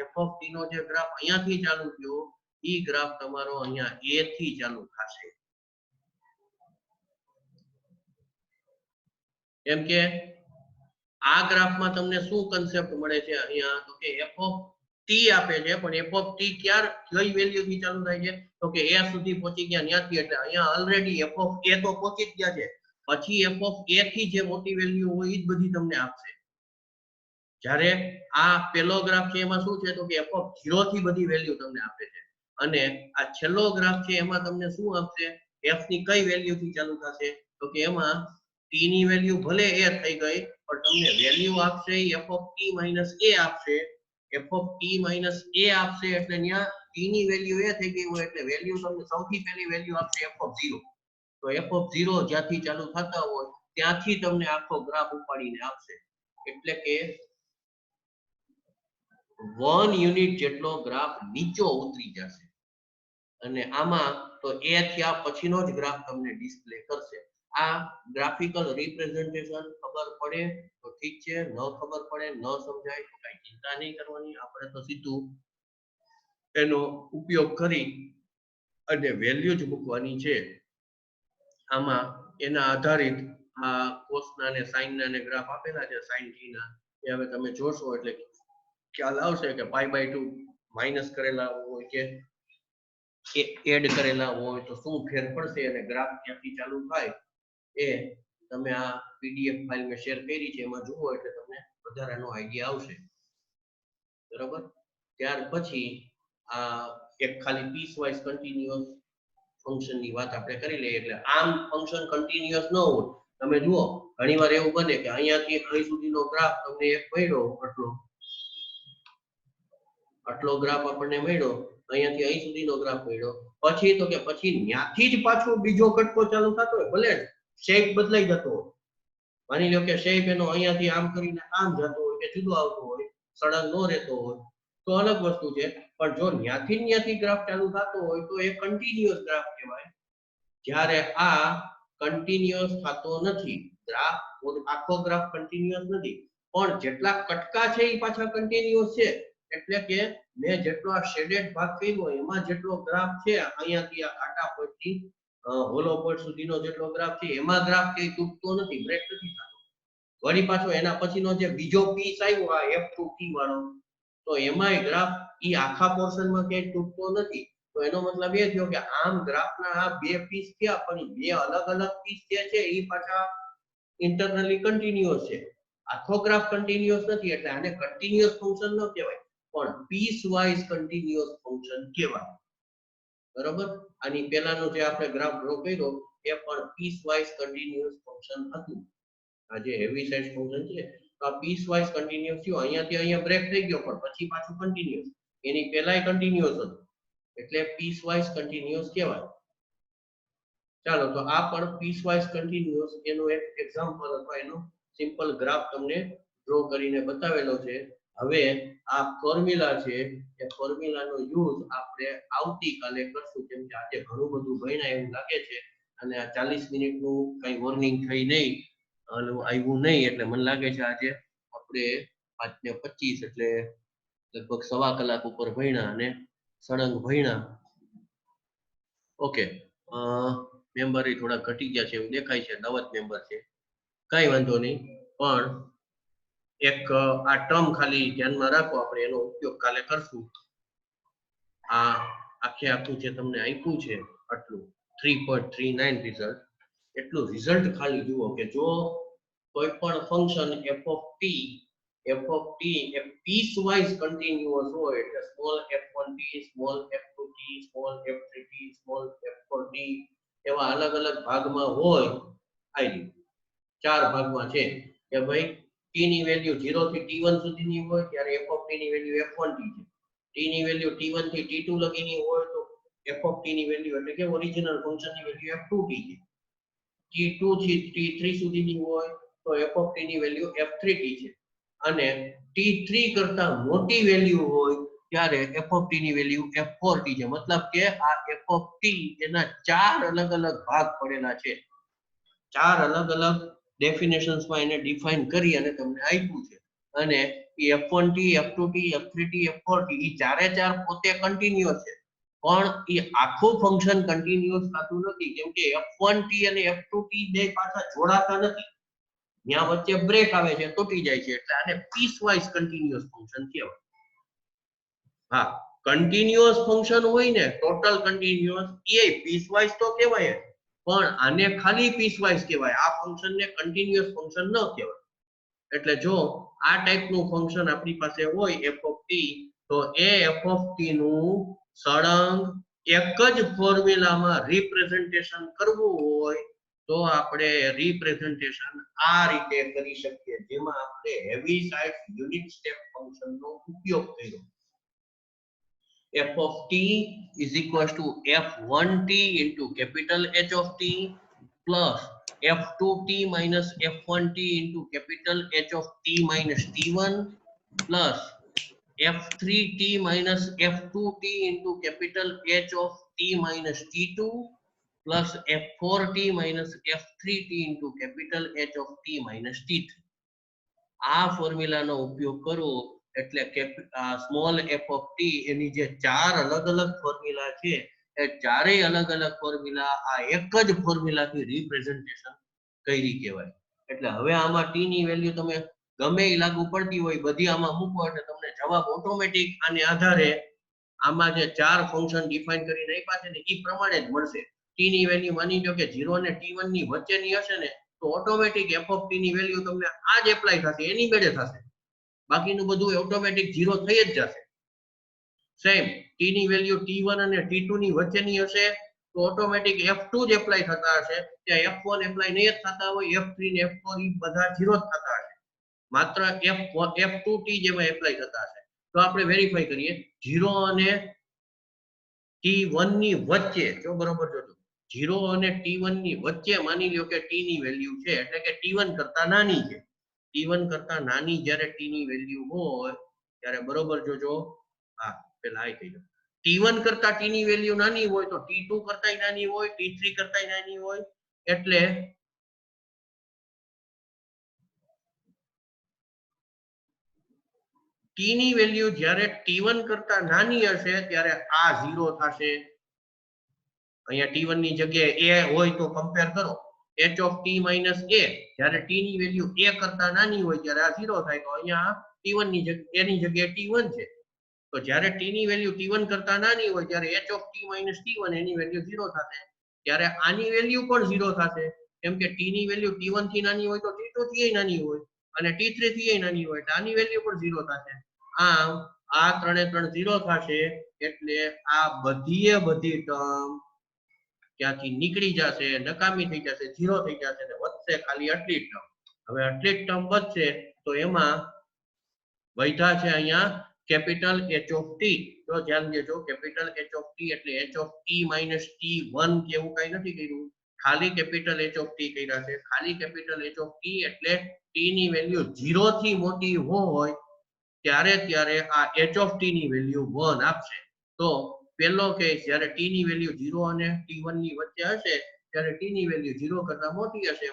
f of t નો જે ગ્રાફ અહીંયાથી ચાલુ થયો ઈ ગ્રાફ તમારો અહીંયા a થી ચાલુ થશે કેમ કે આ ગ્રાફમાં તમને શું કન્સેપ્ટ મળે છે અહીંયા તો કે f of t આપે છે પણ f of t ક્યાર કઈ વેલ્યુ થી ચાલુ થાય છે તો કે a સુધી પહોંચી ગયા ત્યાંથી એટલે અહીંયા ઓલરેડી f of a તો પહોંચી જ ગયા છે પછી f of a થી જે મોટી વેલ્યુ હોય ઈ જ બધી તમને આપશે જ્યારે આ પહેલો ગ્રાફ છે એમાં શું છે તો કે f of 0 થી બધી વેલ્યુ તમને આપે છે અને આ છેલ્લો ગ્રાફ છે એમાં તમને શું આપશે f ની કઈ વેલ્યુ થી ચાલુ થશે તો કે એમાં t ની વેલ્યુ ભલે a થઈ ગઈ પણ તમને વેલ્યુ આપશે f of t minus a આપશે f of t minus a આપશે એટલે ત્યાં t ની વેલ્યુ a થઈ ગઈ હોય એટલે વેલ્યુ તમને સૌથી પહેલી વેલ્યુ આપશે f of 0 તો f of 0 જ્યાંથી ચાલુ થતા હોય ત્યાંથી તમને આખો ગ્રાફ ઉપાડીને આપશે એટલે કે 1 યુનિટ જેટલો ગ્રાફ નીચો ઉતરી જશે અને આમાં તો a થયા પછીનો જ ગ્રાફ તમને ડિસ્પ્લે કરશે આ ગ્રાફિકલ રિપ્રેઝન્ટેશન ખબર પડે તો ઠીક છે ન ખબર પડે ન સમજાય તો કઈ ચિંતા નહીં કરવાની આપણે તો સીધું એનો ઉપયોગ કરી અને વેલ્યુ જ મૂકવાની છે આમાં એના આધારિત આ કોસના અને સાઇનના ને ગ્રાફ આપેલા છે સાઇન t ના એ હવે તમે જોશો એટલે ખ્યાલ આવશે કે π/2 માઈનસ કરેલા હોય કે એડ કરેલા હોય તો શું ફેર પડશે અને ગ્રાફ ક્યાંથી ચાલુ થાય એ તમે આ પીડીએફ ફાઇલ મેં શેર કરી છે એમાં જુઓ એટલે તમને વધારાનો આઈડિયા આવશે બરાબર ત્યાર પછી આ એક ખાલી પીસ વાઇઝ કન્ટિન્યુઅસ ફંક્શન ની વાત આપણે કરી લઈએ એટલે આમ ફંક્શન કન્ટિન્યુઅસ ન હોય તમે જુઓ ઘણીવાર એવું બને કે અહીંયાથી અહીં સુધીનો ગ્રાફ તમને એક મળ્યો આટલો ગ્રાફ આપણને મળ્યો અહીંયાથી અહીં સુધીનો ગ્રાફ મળ્યો પછી તો કે પછી ત્યાંથી જ પાછો બીજો કટકો ચાલુ થતો હોય ભલે શેપ બદલાઈ જતો હોય માની લો કે શેપ એનો અહીંયાથી આમ કરીને આમ જતો હોય કે જુદો આવતો હોય સળંગ ન રહેતો હોય તો અલગ વસ્તુ છે પણ જો ત્યાંથી ગ્રાફ ચાલુ થતો હોય તો એ કન્ટિન્યુઅસ ગ્રાફ કહેવાય જ્યારે આ કન્ટિન્યુઅસ થતો નથી ગ્રાફ આખો ગ્રાફ કન્ટિન્યુઅસ નથી પણ જેટલા કટકા છે એ પાછા કન્ટિન્યુઅસ છે એટલે કે મેં જેટલો આ શેડેડ ભાગ કર્યો એમાં જેટલો ગ્રાફ છે અહીંયાથી આ આટા પોઈન્ટથી હોલો પોઈન્ટ સુધીનો જેટલો ગ્રાફ છે એમાં ગ્રાફ કે તૂટતો નથી બ્રેક નથી થતો વળી પાછો એના પછીનો જે બીજો પીસ આવ્યો આ f2t વાળો તો એમાંય ગ્રાફ ઈ આખા પોર્શનમાં ક્યાંય તૂટતો નથી તો એનો મતલબ એ થયો કે આમ ગ્રાફના આ બે પીસ થયા પણ બે અલગ અલગ પીસ જે છે એ પાછા ઇન્ટરનલી કન્ટિન્યુઅસ છે આખો ગ્રાફ કન્ટિન્યુઅસ નથી એટલે આને કન્ટિન્યુઅસ ફંક્શન ન કહેવાય પણ પીસ વાઇઝ કન્ટિન્યુઅસ ફંક્શન કહેવાય બરોબર આની પહેલાનો જે આપણે ગ્રાફ ડ્રો કર્યો એ પણ પીસ વાઇઝ કન્ટિન્યુઅસ ફંક્શન હતું આ જે હેવી સાઇઝ ફંક્શન છે તો આ પીસ વાઇઝ કન્ટિન્યુઅસ થયો અહીંયાથી અહીંયા બ્રેક થઈ ગયો પણ પછી પાછું કન્ટિન્યુઅસ એની પહેલાય કન્ટિન્યુઅસ હતું એટલે પીસ વાઇઝ કન્ટિન્યુઅસ કહેવાય ચાલો તો આ પણ પીસ વાઇઝ કન્ટિન્યુઅસ એનું એક એક્ઝામ્પલ અથવા એનો સિમ્પલ ગ્રાફ તમને ડ્રો કરીને બતાવેલો છે હવે આ ફોર્મ્યુલા છે એ ફોર્મ્યુલાનો યુઝ આપણે આવતીકાલે કરશું કેમ કે આજે ઘણું બધું ભણ્યા એવું લાગે છે અને આ 40 મિનિટનું કઈ વોર્નિંગ થઈ નહીં આવ્યું નહીં એટલે મને લાગે છે આજે આપણે 5:25 એટલે લગભગ સવા કલાક ઉપર ભણ્યા અને સળંગ ભણ્યા ઓકે મેમ્બર થોડા ઘટી ગયા છે એવું દેખાય છે નવ જ મેમ્બર છે કઈ વાંધો નહીં પણ એક આ ટર્મ ખાલી ધ્યાનમાં રાખો આપણે એનો ઉપયોગ કાલે કરશું આ આખું જે તમને આપ્યું છે આટલું 3.39 રિઝલ્ટ એટલું રિઝલ્ટ ખાલી જુઓ કે જો કોઈ પણ ફંક્શન f of t એ પીસ વાઇઝ કન્ટિન્યુઅસ હોય એટલે small f1t small f2t small f3t small f4t એવા અલગ અલગ ભાગમાં હોય આઈ ચાર ભાગમાં છે કે ભાઈ t ની વેલ્યુ 0 થી t1 સુધીની હોય ત્યારે f of t ની વેલ્યુ f1t છે t ની વેલ્યુ t1 થી t2 લગીની હોય તો f of t ની વેલ્યુ એટલે કે ઓરિજિનલ ફંક્શન ની વેલ્યુ f2t છે t2 થી t3 સુધીની હોય તો f of t ની વેલ્યુ f3t છે અને t3 કરતા મોટી વેલ્યુ હોય ત્યારે f of t ની વેલ્યુ f4t છે મતલબ કે આ f of t એના ચાર અલગ અલગ ભાગ પડેલા છે ચાર અલગ અલગ ડેફિનેશન્સ માં એને ડિફાઇન કરી અને તમને આપ્યું છે અને એ f1t f2t f3t f4t એ ચારે ચાર પોતે કન્ટિન્યુઅસ છે, પણ એ આખું ફંક્શન કન્ટિન્યુઅસ થતું નથી, કેમ કે f1t અને f2t બે પાછા જોડાતા નથી, ત્યાં વચ્ચે બ્રેક આવે છે, તૂટી જાય છે, એટલે આને પીસવાઇઝ કન્ટિન્યુઅસ ફંક્શન કહેવાય. હા, કન્ટિન્યુઅસ ફંક્શન હોય ને ટોટલ કન્ટિન્યુઅસ એ પીસવાઇઝ તો કહેવાય જ, પણ આને ખાલી પીસવાઇઝ કહેવાય, આ ફંક્શનને કન્ટિન્યુઅસ ફંક્શન ન કહેવાય. એટલે જો આ ટાઈપનું ફંક્શન આપણી પાસે હોય f of t, તો એ f of t નું સળંગ એક જ ફોર્મ્યુલામાં રિપ્રેઝન્ટેશન કરવું હોય તો આપણે રિપ્રેઝન્ટેશન આ રીતે કરી શકીએ, જેમાં આપણે હેવીસાઇડ યુનિટ સ્ટેપ ફંક્શનનો ઉપયોગ કર્યો. f of t is equals to f1t into capital H of t plus f2t minus f1t into capital H of t minus t1 plus f3t minus f2t into capital H of t minus t2 plus f4t minus f3t into capital H of t minus t3. આ ફોર્મ્યુલાનો ઉપયોગ કરો એટલે કે small f of t એની જે ચાર અલગ અલગ formula છે એ ચારેય અલગ અલગ ફોર્મ્યુલા આ એક જ ફોર્મ્યુલાથી રિપ્રેઝન્ટેશન કરી કહેવાય. એટલે હવે આમાં t ની વેલ્યુ તમે ગમે એ લાગુ પડતી હોય બધી આમાં મૂકો એટલે તમને જવાબ ઓટોમેટિક આને આધારે આમાં જે ચાર ફંક્શન ડિફાઇન કરીને આપ્યા છે ને એ પ્રમાણે જ મળશે. t ની વેલ્યુ માની લો કે 0 અને t1 ની વચ્ચેની હશે ને તો ઓટોમેટિક f of t ની વેલ્યુ તમને આ જ એપ્લાય થશે, એની મેળે થશે, બાકીનું બધું ઓટોમેટિક 0 થઈ જ જશે. સેમ t ની વેલ્યુ t1 અને t2 ની વચ્ચેની હશે તો ઓટોમેટિક f2 જ એપ્લાય થતા હશે, ત્યાં f1 એપ્લાય નહીં જ થતા હોય, f3 ને f4 એ બધા 0 જ થતા હશે, માત્ર f2t જેમાં એપ્લાય થતા હશે. તો આપણે વેરીફાઈ કરીએ 0 અને t1 ની વચ્ચે, જો બરોબર જોજો, 0 અને t1 ની વચ્ચે માની લ્યો કે t ની વેલ્યુ છે, એટલે કે t1 કરતા નાની છે. t1 કરતા નાની જ્યારે t ની વેલ્યુ હોય ત્યારે બરોબર જોજો, હા પેલા આ કહી દો, t1 કરતા t ની વેલ્યુ નાની હોય તો t2 કરતા નાની હોય, t3 કરતા નાની હોય, એટલે t ની વેલ્યુ જ્યારે t1 કરતા નાની હશે ત્યારે આ 0 થશે. અહીંયા t1 ની જગ્યાએ a હોય તો કમ્પેર કરો, h of t minus a જ્યારે t ની વેલ્યુ a કરતા નાની હોય ત્યારે આ 0 થાય, તો અહીંયા t1 ની જગ્યાએ એની જગ્યાએ t1 છે, તો જ્યારે t ની વેલ્યુ t1 કરતા નાની હોય ત્યારે h of t minus t1 any value 0 થશે, ત્યારે આની વેલ્યુ પણ 0 થશે, કેમ કે t ની વેલ્યુ t1 થી નાની હોય તો t2 થી નાની હોય અને t3 થી નાની હોય એટલે આની વેલ્યુ પણ 0 થશે. આમ આ ત્રણે ત્રણ 0 થશે, એટલે આ બધી ટર્મ ત્યાંથી નીકળી જશે, નકામી થઈ જશે, 0 થઈ જશે અને વધશે ખાલી આટલી ટર્મ. હવે આટલી ટર્મ વધશે તો એમાં વધ્યા છે અહીંયા કેપિટલ H of t, તો ધ્યાન દેજો કેપિટલ H of t એટલે H of t minus t1 કેવું કઈ નથી કર્યું, ખાલી કેપિટલ H of t કર્યા છે. ખાલી કેપિટલ H of t એટલે t ની વેલ્યુ 0 થી મોટી હોય ત્યારે આ h of t ની વેલ્યુ 1 આપશે. તો પહેલો કેસ જ્યારે t ની વેલ્યુ 0 અને t1 ની વચ્ચે હશે ત્યારે t ની વેલ્યુ 0 કરતા મોટી હશે,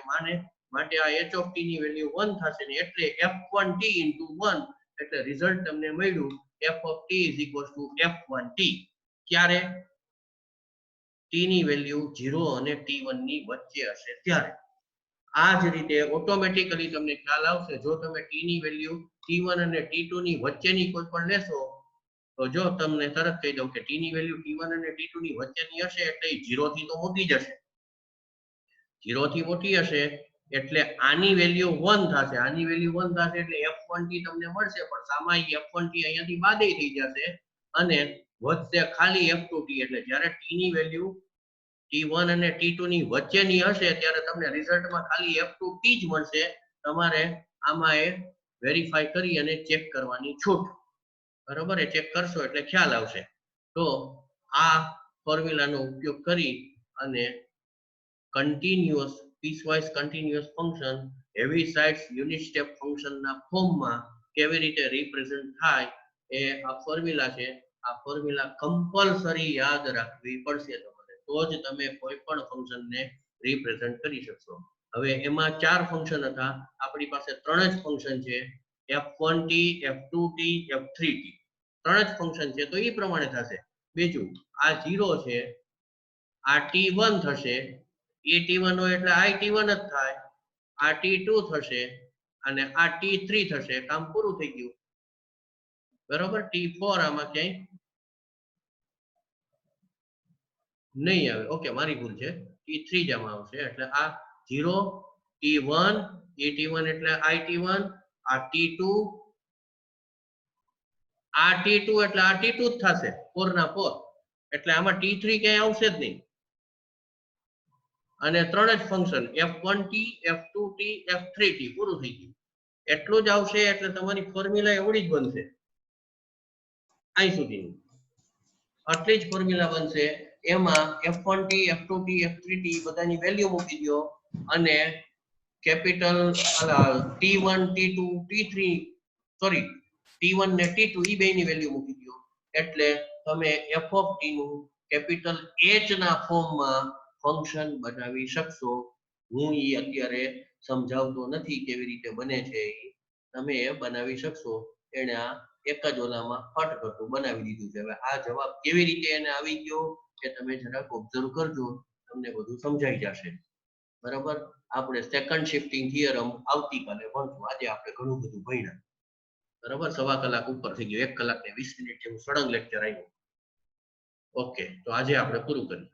માટે આ h of t ની વેલ્યુ 1 થશે ને એટલે f1t into 1 એટલે રિઝલ્ટ તમને મળ્યું f of t is equals to f1t. ક્યારે t ની વેલ્યુ 0 અને t1 ની વચ્ચે હશે ત્યારે. આ જ રીતે ઓટોમેટિકલી તમને ખ્યાલ આવશે, જો તમે t ની વેલ્યુ t1 અને t2 ની વચ્ચેની કોઈ પણ લેશો તો જો તમને તરત કહી દઉં કે t ની વેલ્યુ t1 અને t2 ની વચ્ચેની હશે એટલે 0 થી તો મોટી જ હશે, 0 થી મોટી હશે એટલે આની વેલ્યુ 1 થશે, આની વેલ્યુ 1 થશે એટલે f1t તમને મળશે, પણ સામા f1t અહીંયાથી બાદ થઈ જશે અને વધશે ખાલી f2t. એટલે જ્યારે t ની વેલ્યુ t1 અને t2 ની વચ્ચેની હશે ત્યારે તમને રિઝલ્ટમાં ખાલી f2t જ મળશે. તમારે આમાં એ વેરીફાઈ કરી અને ચેક કરવાની છૂટ, બરોબર, એ ચેક કરશો એટલે ખ્યાલ આવશે. તો આ ફોર્મ્યુલાનો ઉપયોગ કરી અને continuous piecewise continuous function Heaviside's unit step ફંક્શનના ફોર્મમાં કેવી રીતે રિપ્રેઝન્ટ થાય એ આ ફોર્મ્યુલા છે. આ ફોર્મ્યુલા કમ્પલસરી યાદ રાખવી પડશે તમારે, તો જ તમે કોઈ પણ ફંક્શનને રિપ્રેઝન્ટ કરી શકશો. હવે એમાં 4 ફંક્શન હતા, આપણી પાસે 3 જ ફંક્શન છે, f1t f2t f3t ત્રણ જ ફંક્શન છે તો એ પ્રમાણે થશે. બીજું આ 0 છે આ t1 થશે એ t1 હોય એટલે આ t1 જ થાય, આ t2 થશે અને આ t3 થશે. કામ પૂરું થઈ ગયું. બરોબર. t4 આમાં ક્યાંય નહીં આવે. ઓકે મારી ભૂલ છે. t3 જ આમાં આવશે એટલે આ 0 t1 et1 એટલે it1 આ t2 આ t2 એટલે આ t2 જ થશે 4 ના 4 એટલે આમાં t3 ક્યાંય આવશે જ નહીં. અને ત્રણ જ ફંક્શન f1t f2t f3t પૂરું થઈ ગયું. એટલું જ આવશે એટલે તમારી ફોર્મ્યુલા એવડી જ બનશે. અહીં સુધી આટલી જ ફોર્મ્યુલા બનશે. એમાં f1t f2t f3t બધાની વેલ્યુ મૂકી દો અને capital t1 t2 t3 sorry t1 ને t2 ઈ બેની વેલ્યુ મૂકી દો એટલે તમે f of t નું કેપિટલ h ના ફોર્મમાં ફંક્શન બનાવી શકશો. હું ઈ અત્યારે સમજાવતો નથી કેવી રીતે બને છે, તમે બનાવી શકશો. એને આ એક જ ઓલામાં ફટકતું બનાવી દીધું છે. હવે આ જવાબ કેવી રીતે એને આવી ગયો કે તમે જરાક ઓબ્ઝર્વ કરજો, તમને બધું સમજાઈ જશે. બરાબર. આપણે સેકન્ડ શિફ્ટિંગ થિયરમ આવતીકાલે ભણશું. આજે આપણે ઘણું બધું ભણ્યા. બરાબર. 1.25 કલાક ઉપર થઈ ગયો. 1 કલાક ને 20 મિનિટ જેવું સળંગ લેક્ચર આવ્યું. ઓકે તો આજે આપણે પૂરું કરીએ.